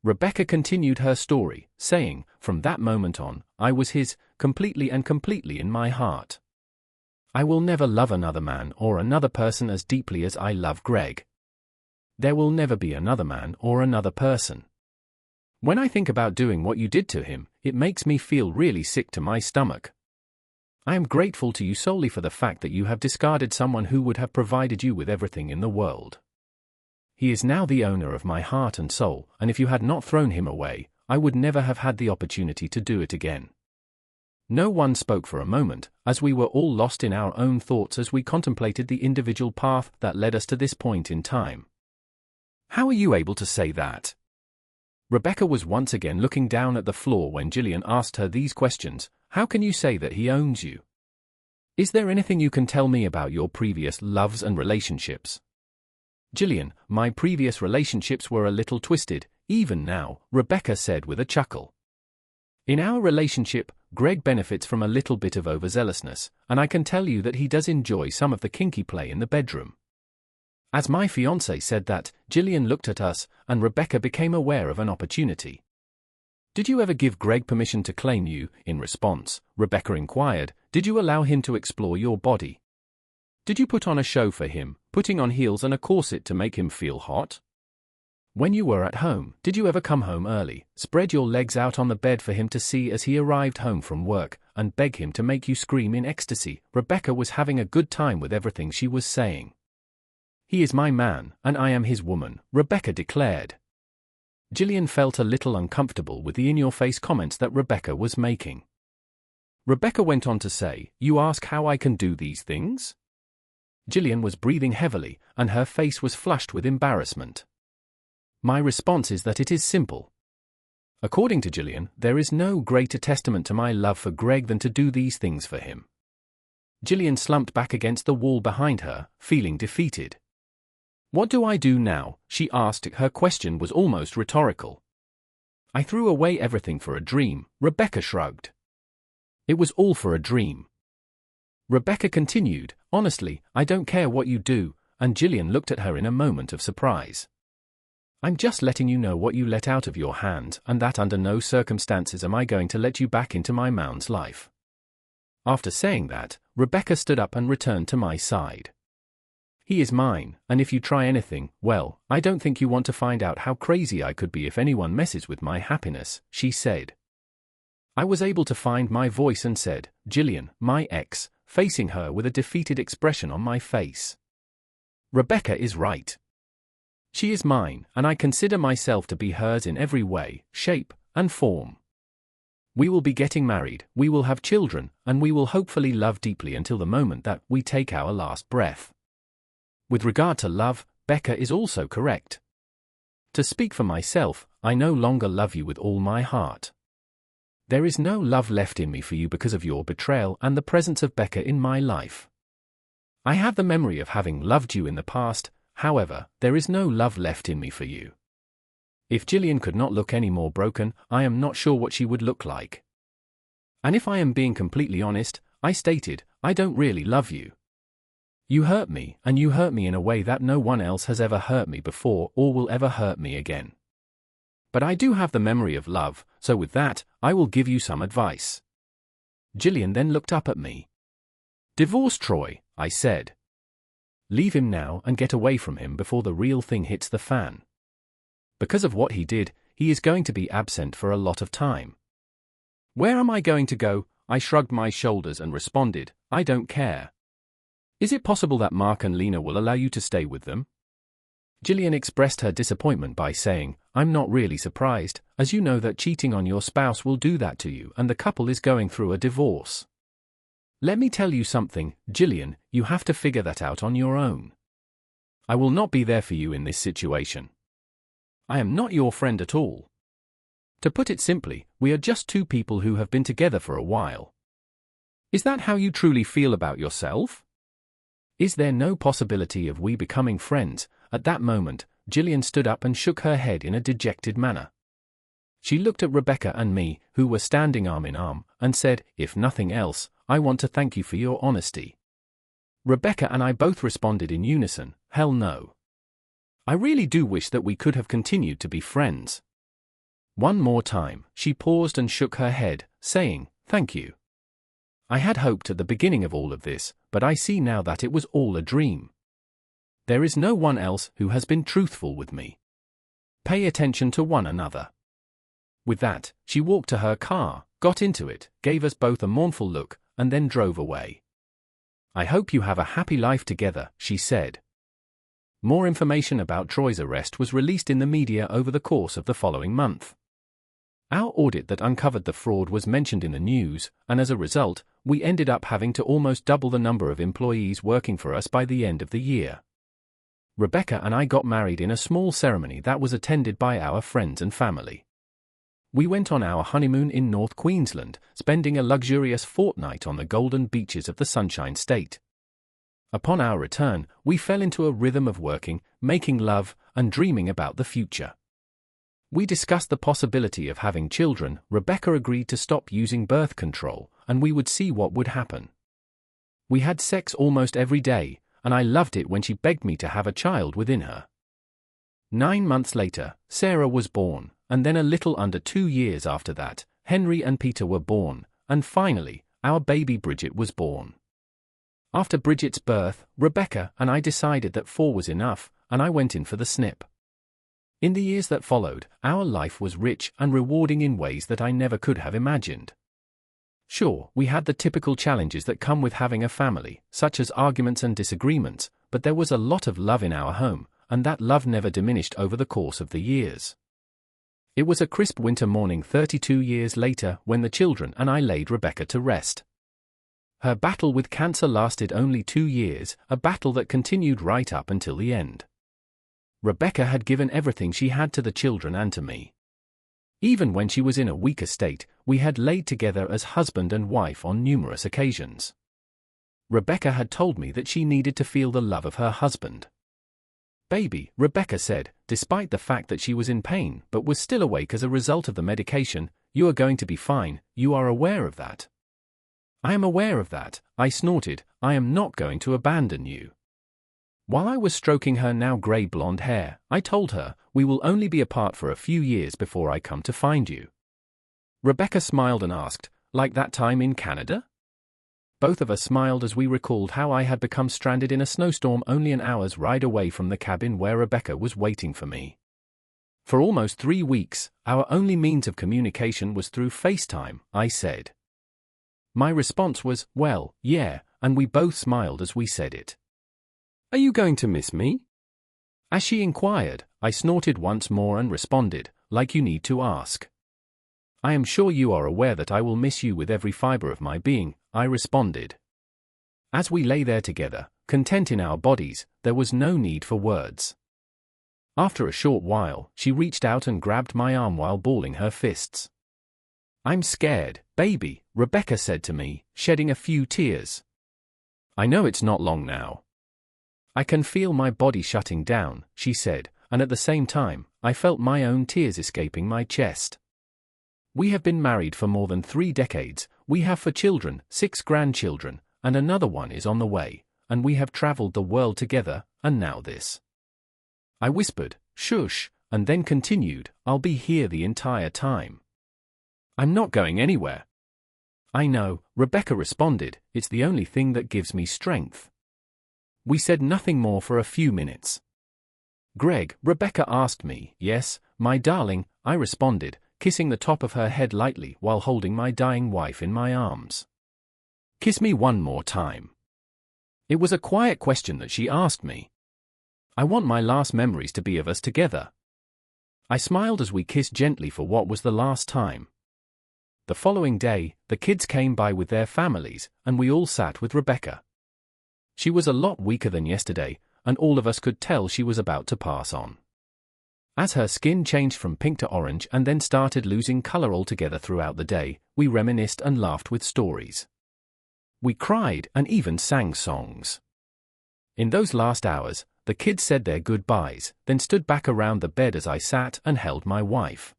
Rebecca continued her story, saying, from that moment on, I was his, completely and completely in my heart. I will never love another man or another person as deeply as I love Greg. There will never be another man or another person. When I think about doing what you did to him, it makes me feel really sick to my stomach. I am grateful to you solely for the fact that you have discarded someone who would have provided you with everything in the world. He is now the owner of my heart and soul, and if you had not thrown him away, I would never have had the opportunity to do it again. No one spoke for a moment, as we were all lost in our own thoughts as we contemplated the individual path that led us to this point in time. How are you able to say that? Rebecca was once again looking down at the floor when Jillian asked her these questions. How can you say that he owns you? Is there anything you can tell me about your previous loves and relationships? Jillian, my previous relationships were a little twisted, even now, Rebecca said with a chuckle. In our relationship, Greg benefits from a little bit of overzealousness, and I can tell you that he does enjoy some of the kinky play in the bedroom. As my fiancé said that, Jillian looked at us, and Rebecca became aware of an opportunity. Did you ever give Greg permission to claim you? In response, Rebecca inquired, did you allow him to explore your body? Did you put on a show for him, putting on heels and a corset to make him feel hot? When you were at home, did you ever come home early, spread your legs out on the bed for him to see as he arrived home from work, and beg him to make you scream in ecstasy? Rebecca was having a good time with everything she was saying. He is my man, and I am his woman, Rebecca declared. Jillian felt a little uncomfortable with the in-your-face comments that Rebecca was making. Rebecca went on to say, you ask how I can do these things? Jillian was breathing heavily, and her face was flushed with embarrassment. My response is that it is simple. According to Jillian, there is no greater testament to my love for Greg than to do these things for him. Jillian slumped back against the wall behind her, feeling defeated. What do I do now? She asked. Her question was almost rhetorical. I threw away everything for a dream, Rebecca shrugged. It was all for a dream. Rebecca continued, honestly, I don't care what you do, and Jillian looked at her in a moment of surprise. I'm just letting you know what you let out of your hands, and that under no circumstances am I going to let you back into my man's life. After saying that, Rebecca stood up and returned to my side. He is mine, and if you try anything, well, I don't think you want to find out how crazy I could be if anyone messes with my happiness, she said. I was able to find my voice and said, Jillian, my ex, facing her with a defeated expression on my face. Rebecca is right. She is mine, and I consider myself to be hers in every way, shape, and form. We will be getting married, we will have children, and we will hopefully love deeply until the moment that we take our last breath. With regard to love, Becca is also correct. To speak for myself, I no longer love you with all my heart. There is no love left in me for you because of your betrayal and the presence of Becca in my life. I have the memory of having loved you in the past, however, there is no love left in me for you. If Jillian could not look any more broken, I am not sure what she would look like. And if I am being completely honest, I stated, I don't really love you. You hurt me, and you hurt me in a way that no one else has ever hurt me before or will ever hurt me again. But I do have the memory of love, so with that, I will give you some advice. Jillian then looked up at me. Divorce Troy, I said. Leave him now and get away from him before the real thing hits the fan. Because of what he did, he is going to be absent for a lot of time. Where am I going to go? I shrugged my shoulders and responded, I don't care. Is it possible that Mark and Lena will allow you to stay with them? Jillian expressed her disappointment by saying, I'm not really surprised, as you know that cheating on your spouse will do that to you and the couple is going through a divorce. Let me tell you something, Jillian, you have to figure that out on your own. I will not be there for you in this situation. I am not your friend at all. To put it simply, we are just two people who have been together for a while. Is that how you truly feel about yourself? Is there no possibility of we becoming friends? At that moment, Jillian stood up and shook her head in a dejected manner. She looked at Rebecca and me, who were standing arm in arm, and said, if nothing else, I want to thank you for your honesty. Rebecca and I both responded in unison, hell no. I really do wish that we could have continued to be friends. One more time, she paused and shook her head, saying, thank you. I had hoped at the beginning of all of this, but I see now that it was all a dream. There is no one else who has been truthful with me. Pay attention to one another. With that, she walked to her car, got into it, gave us both a mournful look, and then drove away. I hope you have a happy life together, she said. More information about Troy's arrest was released in the media over the course of the following month. Our audit that uncovered the fraud was mentioned in the news, and as a result, we ended up having to almost double the number of employees working for us by the end of the year. Rebecca and I got married in a small ceremony that was attended by our friends and family. We went on our honeymoon in North Queensland, spending a luxurious fortnight on the golden beaches of the Sunshine State. Upon our return, we fell into a rhythm of working, making love, and dreaming about the future. We discussed the possibility of having children. Rebecca agreed to stop using birth control, and we would see what would happen. We had sex almost every day, and I loved it when she begged me to have a child within her. 9 months later, Sarah was born, and then a little under 2 years after that, Henry and Peter were born, and finally, our baby Bridget was born. After Bridget's birth, Rebecca and I decided that 4 was enough, and I went in for the snip. In the years that followed, our life was rich and rewarding in ways that I never could have imagined. Sure, we had the typical challenges that come with having a family, such as arguments and disagreements, but there was a lot of love in our home, and that love never diminished over the course of the years. It was a crisp winter morning 32 years later when the children and I laid Rebecca to rest. Her battle with cancer lasted only 2 years, a battle that continued right up until the end. Rebecca had given everything she had to the children and to me. Even when she was in a weaker state, we had laid together as husband and wife on numerous occasions. Rebecca had told me that she needed to feel the love of her husband. Baby, Rebecca said, despite the fact that she was in pain but was still awake as a result of the medication, you are going to be fine, you are aware of that. I am aware of that, I snorted, I am not going to abandon you. While I was stroking her now grey blonde hair, I told her, we will only be apart for a few years before I come to find you. Rebecca smiled and asked, like that time in Canada? Both of us smiled as we recalled how I had become stranded in a snowstorm only an hour's ride away from the cabin where Rebecca was waiting for me. For almost 3 weeks, our only means of communication was through FaceTime, I said. My response was, well, yeah, and we both smiled as we said it. Are you going to miss me? As she inquired, I snorted once more and responded, like you need to ask. I am sure you are aware that I will miss you with every fiber of my being, I responded. As we lay there together, content in our bodies, there was no need for words. After a short while, she reached out and grabbed my arm while balling her fists. I'm scared, baby, Rebecca said to me, shedding a few tears. I know it's not long now. I can feel my body shutting down, she said, and at the same time, I felt my own tears escaping my chest. We have been married for more than 3 decades, we have 4 children, 6 grandchildren, and another one is on the way, and we have traveled the world together, and now this. I whispered, shush, and then continued, I'll be here the entire time. I'm not going anywhere. I know, Rebecca responded, it's the only thing that gives me strength. We said nothing more for a few minutes. Greg, Rebecca asked me. Yes, my darling, I responded, kissing the top of her head lightly while holding my dying wife in my arms. Kiss me one more time. It was a quiet question that she asked me. I want my last memories to be of us together. I smiled as we kissed gently for what was the last time. The following day, the kids came by with their families, and we all sat with Rebecca. She was a lot weaker than yesterday, and all of us could tell she was about to pass on. As her skin changed from pink to orange and then started losing color altogether throughout the day, we reminisced and laughed with stories. We cried and even sang songs. In those last hours, the kids said their goodbyes, then stood back around the bed as I sat and held my wife.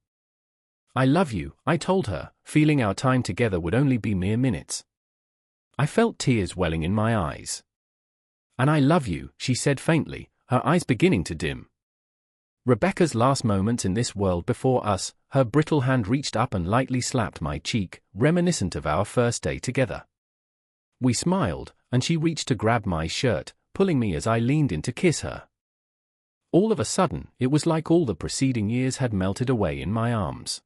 I love you, I told her, feeling our time together would only be mere minutes. I felt tears welling in my eyes. And I love you, she said faintly, her eyes beginning to dim. Rebecca's last moments in this world before us, her brittle hand reached up and lightly slapped my cheek, reminiscent of our first day together. We smiled, and she reached to grab my shirt, pulling me as I leaned in to kiss her. All of a sudden, it was like all the preceding years had melted away in my arms.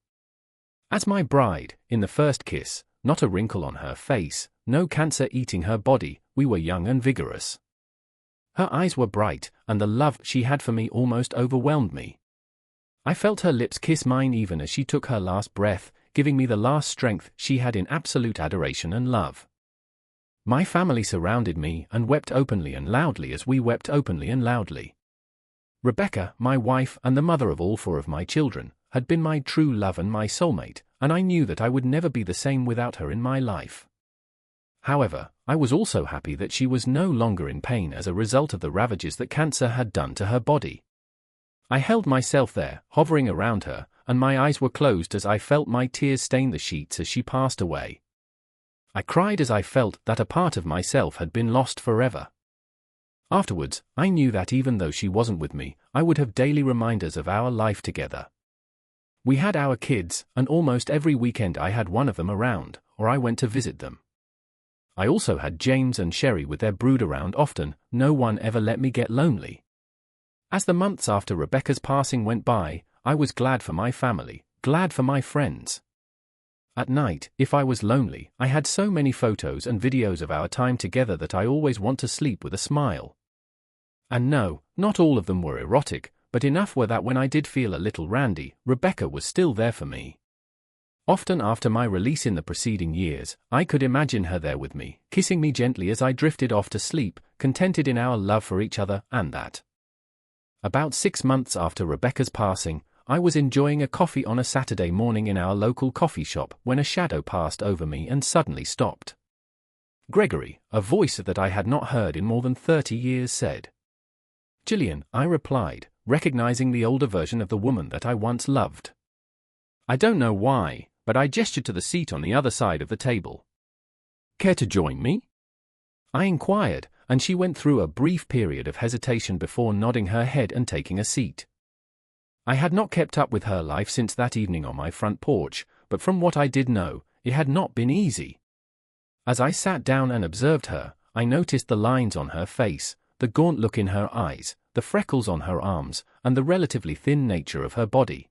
As my bride, in the first kiss, not a wrinkle on her face, no cancer eating her body, we were young and vigorous. Her eyes were bright, and the love she had for me almost overwhelmed me. I felt her lips kiss mine even as she took her last breath, giving me the last strength she had in absolute adoration and love. My family surrounded me and wept openly and loudly as we wept openly and loudly. Rebecca, my wife and the mother of all four of my children, had been my true love and my soulmate, and I knew that I would never be the same without her in my life. However, I was also happy that she was no longer in pain as a result of the ravages that cancer had done to her body. I held myself there, hovering around her, and my eyes were closed as I felt my tears stain the sheets as she passed away. I cried as I felt that a part of myself had been lost forever. Afterwards, I knew that even though she wasn't with me, I would have daily reminders of our life together. We had our kids, and almost every weekend I had one of them around, or I went to visit them. I also had James and Sherry with their brood around often. No one ever let me get lonely. As the months after Rebecca's passing went by, I was glad for my family, glad for my friends. At night, if I was lonely, I had so many photos and videos of our time together that I always want to sleep with a smile. And no, not all of them were erotic, but enough were that when I did feel a little randy, Rebecca was still there for me. Often after my release in the preceding years, I could imagine her there with me, kissing me gently as I drifted off to sleep, contented in our love for each other and that. About 6 months after Rebecca's passing, I was enjoying a coffee on a Saturday morning in our local coffee shop when a shadow passed over me and suddenly stopped. Gregory, a voice that I had not heard in more than 30 years, said. Jillian, I replied, recognizing the older version of the woman that I once loved. I don't know why, but I gestured to the seat on the other side of the table. Care to join me? I inquired, and she went through a brief period of hesitation before nodding her head and taking a seat. I had not kept up with her life since that evening on my front porch, but from what I did know, it had not been easy. As I sat down and observed her, I noticed the lines on her face, the gaunt look in her eyes, the freckles on her arms, and the relatively thin nature of her body.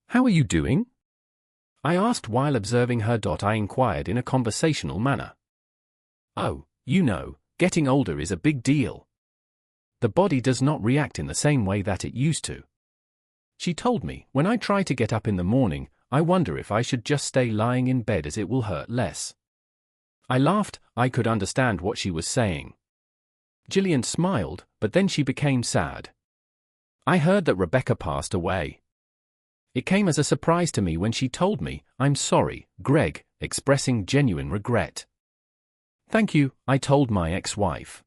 How are you doing? I asked while observing her. I inquired in a conversational manner. Oh, you know, getting older is a big deal. The body does not react in the same way that it used to. She told me, when I try to get up in the morning, I wonder if I should just stay lying in bed as it will hurt less. I laughed. I could understand what she was saying. Jillian smiled, but then she became sad. I heard that Rebecca passed away. It came as a surprise to me when she told me, I'm sorry, Greg, expressing genuine regret. Thank you, I told my ex-wife.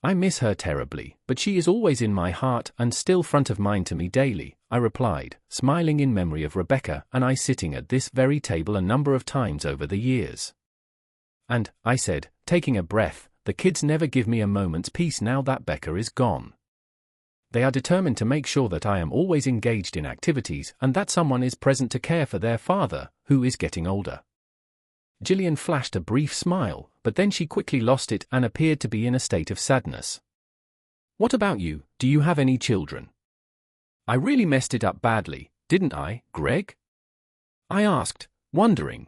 I miss her terribly, but she is always in my heart and still front of mind to me daily, I replied, smiling in memory of Rebecca and I sitting at this very table a number of times over the years. And, I said, taking a breath, the kids never give me a moment's peace now that Becca is gone. They are determined to make sure that I am always engaged in activities and that someone is present to care for their father, who is getting older. Jillian flashed a brief smile, but then she quickly lost it and appeared to be in a state of sadness. What about you? Do you have any children? I really messed it up badly, didn't I, Greg? I asked, wondering.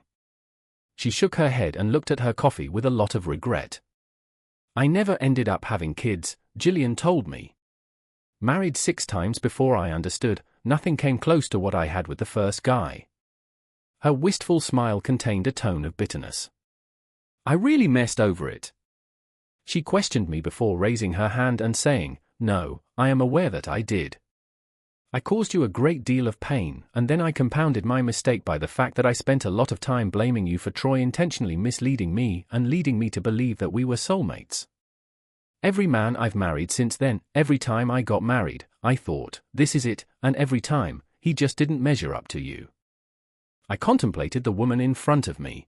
She shook her head and looked at her coffee with a lot of regret. I never ended up having kids, Jillian told me. Married 6 times before I understood, nothing came close to what I had with the first guy. Her wistful smile contained a tone of bitterness. I really messed over it. She questioned me before raising her hand and saying, No, I am aware that I did. I caused you a great deal of pain, and then I compounded my mistake by the fact that I spent a lot of time blaming you for Troy intentionally misleading me and leading me to believe that we were soulmates. Every man I've married since then, every time I got married, I thought, this is it, and every time, he just didn't measure up to you. I contemplated the woman in front of me.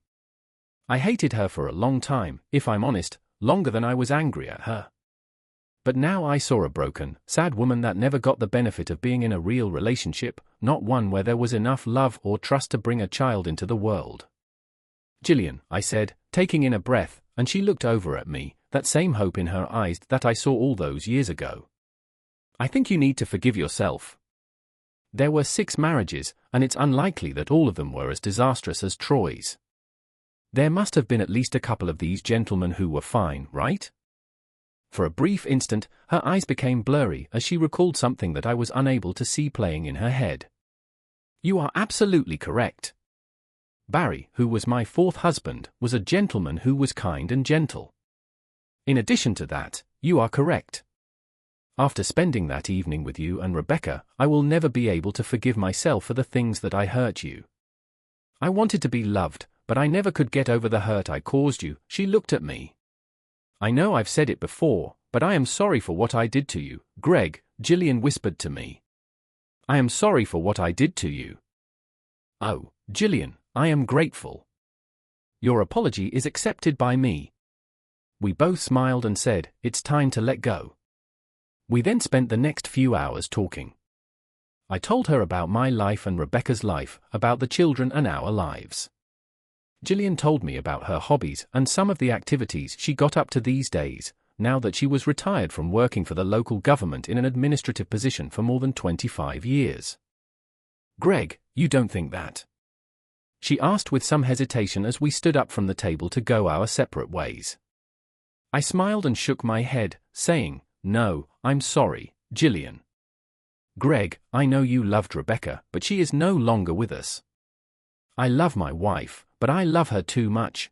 I hated her for a long time, if I'm honest, longer than I was angry at her. But now I saw a broken, sad woman that never got the benefit of being in a real relationship, not one where there was enough love or trust to bring a child into the world. Jillian, I said, taking in a breath, and she looked over at me, that same hope in her eyes that I saw all those years ago. I think you need to forgive yourself. There were 6 marriages, and it's unlikely that all of them were as disastrous as Troy's. There must have been at least a couple of these gentlemen who were fine, right? For a brief instant, her eyes became blurry as she recalled something that I was unable to see playing in her head. You are absolutely correct. Barry, who was my 4th husband, was a gentleman who was kind and gentle. In addition to that, you are correct. After spending that evening with you and Rebecca, I will never be able to forgive myself for the things that I hurt you. I wanted to be loved, but I never could get over the hurt I caused you. She looked at me. I know I've said it before, but I am sorry for what I did to you, Greg, Jillian whispered to me. I am sorry for what I did to you. Oh, Jillian, I am grateful. Your apology is accepted by me. We both smiled and said, it's time to let go. We then spent the next few hours talking. I told her about my life and Rebecca's life, about the children and our lives. Jillian told me about her hobbies and some of the activities she got up to these days, now that she was retired from working for the local government in an administrative position for more than 25 years. Greg, you don't think that? She asked with some hesitation as we stood up from the table to go our separate ways. I smiled and shook my head, saying, No, I'm sorry, Jillian. Greg, I know you loved Rebecca, but she is no longer with us. I love my wife, but I love her too much.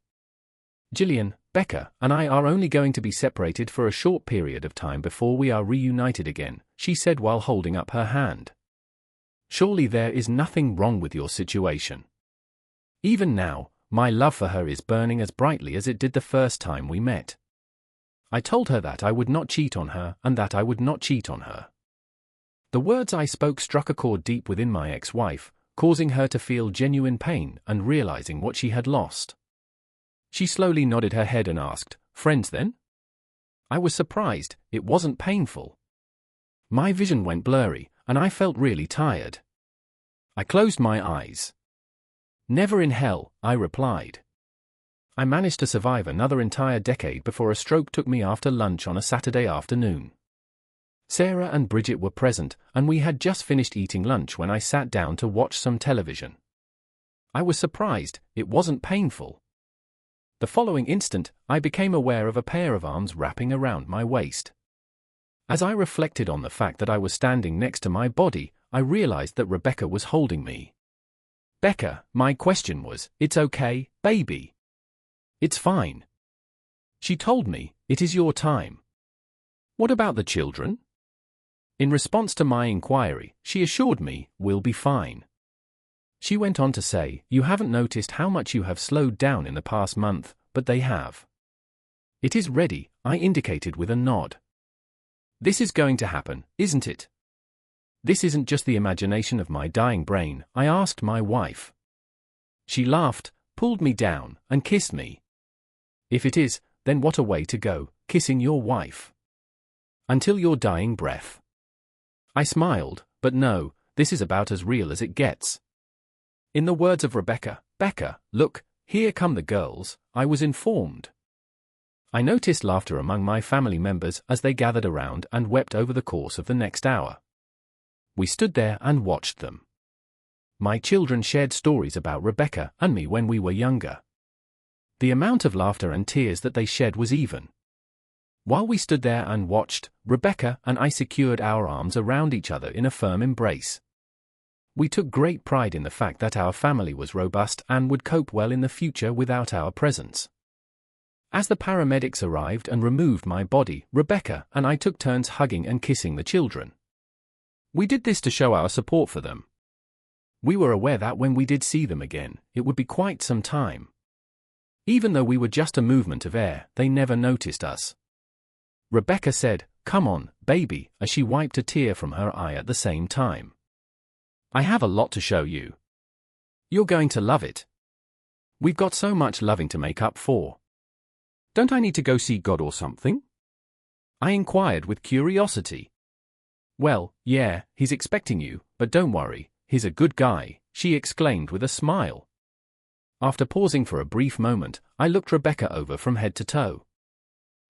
Jillian, Becca, and I are only going to be separated for a short period of time before we are reunited again, she said while holding up her hand. Surely there is nothing wrong with your situation. Even now, my love for her is burning as brightly as it did the first time we met. I told her that I would not cheat on her and that I would not cheat on her. The words I spoke struck a chord deep within my ex-wife, causing her to feel genuine pain and realizing what she had lost. She slowly nodded her head and asked, Friends then? I was surprised, it wasn't painful. My vision went blurry, and I felt really tired. I closed my eyes. Never in hell, I replied. I managed to survive another entire decade before a stroke took me after lunch on a Saturday afternoon. Sarah and Bridget were present, and we had just finished eating lunch when I sat down to watch some television. I was surprised, it wasn't painful. The following instant, I became aware of a pair of arms wrapping around my waist. As I reflected on the fact that I was standing next to my body, I realized that Rebecca was holding me. Becca, my question was, It's okay, baby. It's fine. She told me, It is your time. What about the children? In response to my inquiry, she assured me, We'll be fine. She went on to say, You haven't noticed how much you have slowed down in the past month, but they have. It is ready, I indicated with a nod. This is going to happen, isn't it? This isn't just the imagination of my dying brain, I asked my wife. She laughed, pulled me down, and kissed me. If it is, then what a way to go, kissing your wife. Until your dying breath. I smiled, but no, this is about as real as it gets. In the words of Rebecca, Becca, look, "Here come the girls," I was informed. I noticed laughter among my family members as they gathered around and wept over the course of the next hour. We stood there and watched them. My children shared stories about Rebecca and me when we were younger. The amount of laughter and tears that they shed was even. While we stood there and watched, Rebecca and I secured our arms around each other in a firm embrace. We took great pride in the fact that our family was robust and would cope well in the future without our presence. As the paramedics arrived and removed my body, Rebecca and I took turns hugging and kissing the children. We did this to show our support for them. We were aware that when we did see them again, it would be quite some time. Even though we were just a movement of air, they never noticed us. Rebecca said, "Come on, baby," as she wiped a tear from her eye at the same time. "I have a lot to show you. You're going to love it. We've got so much loving to make up for." "Don't I need to go see God or something?" I inquired with curiosity. "Well, yeah, he's expecting you, but don't worry, he's a good guy," she exclaimed with a smile. After pausing for a brief moment, I looked Rebecca over from head to toe.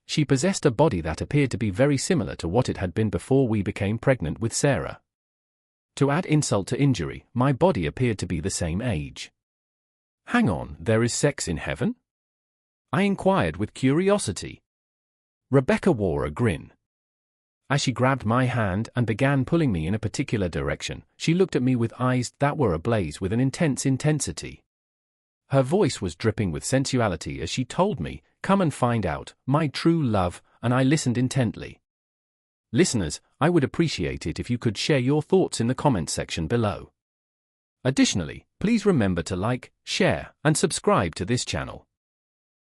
She possessed a body that appeared to be very similar to what it had been before we became pregnant with Sarah. To add insult to injury, my body appeared to be the same age. "Hang on, there is sex in heaven?" I inquired with curiosity. Rebecca wore a grin. As she grabbed my hand and began pulling me in a particular direction, she looked at me with eyes that were ablaze with an intense intensity. Her voice was dripping with sensuality as she told me, "Come and find out, my true love," and I listened intently. Listeners, I would appreciate it if you could share your thoughts in the comments section below. Additionally, please remember to like, share, and subscribe to this channel.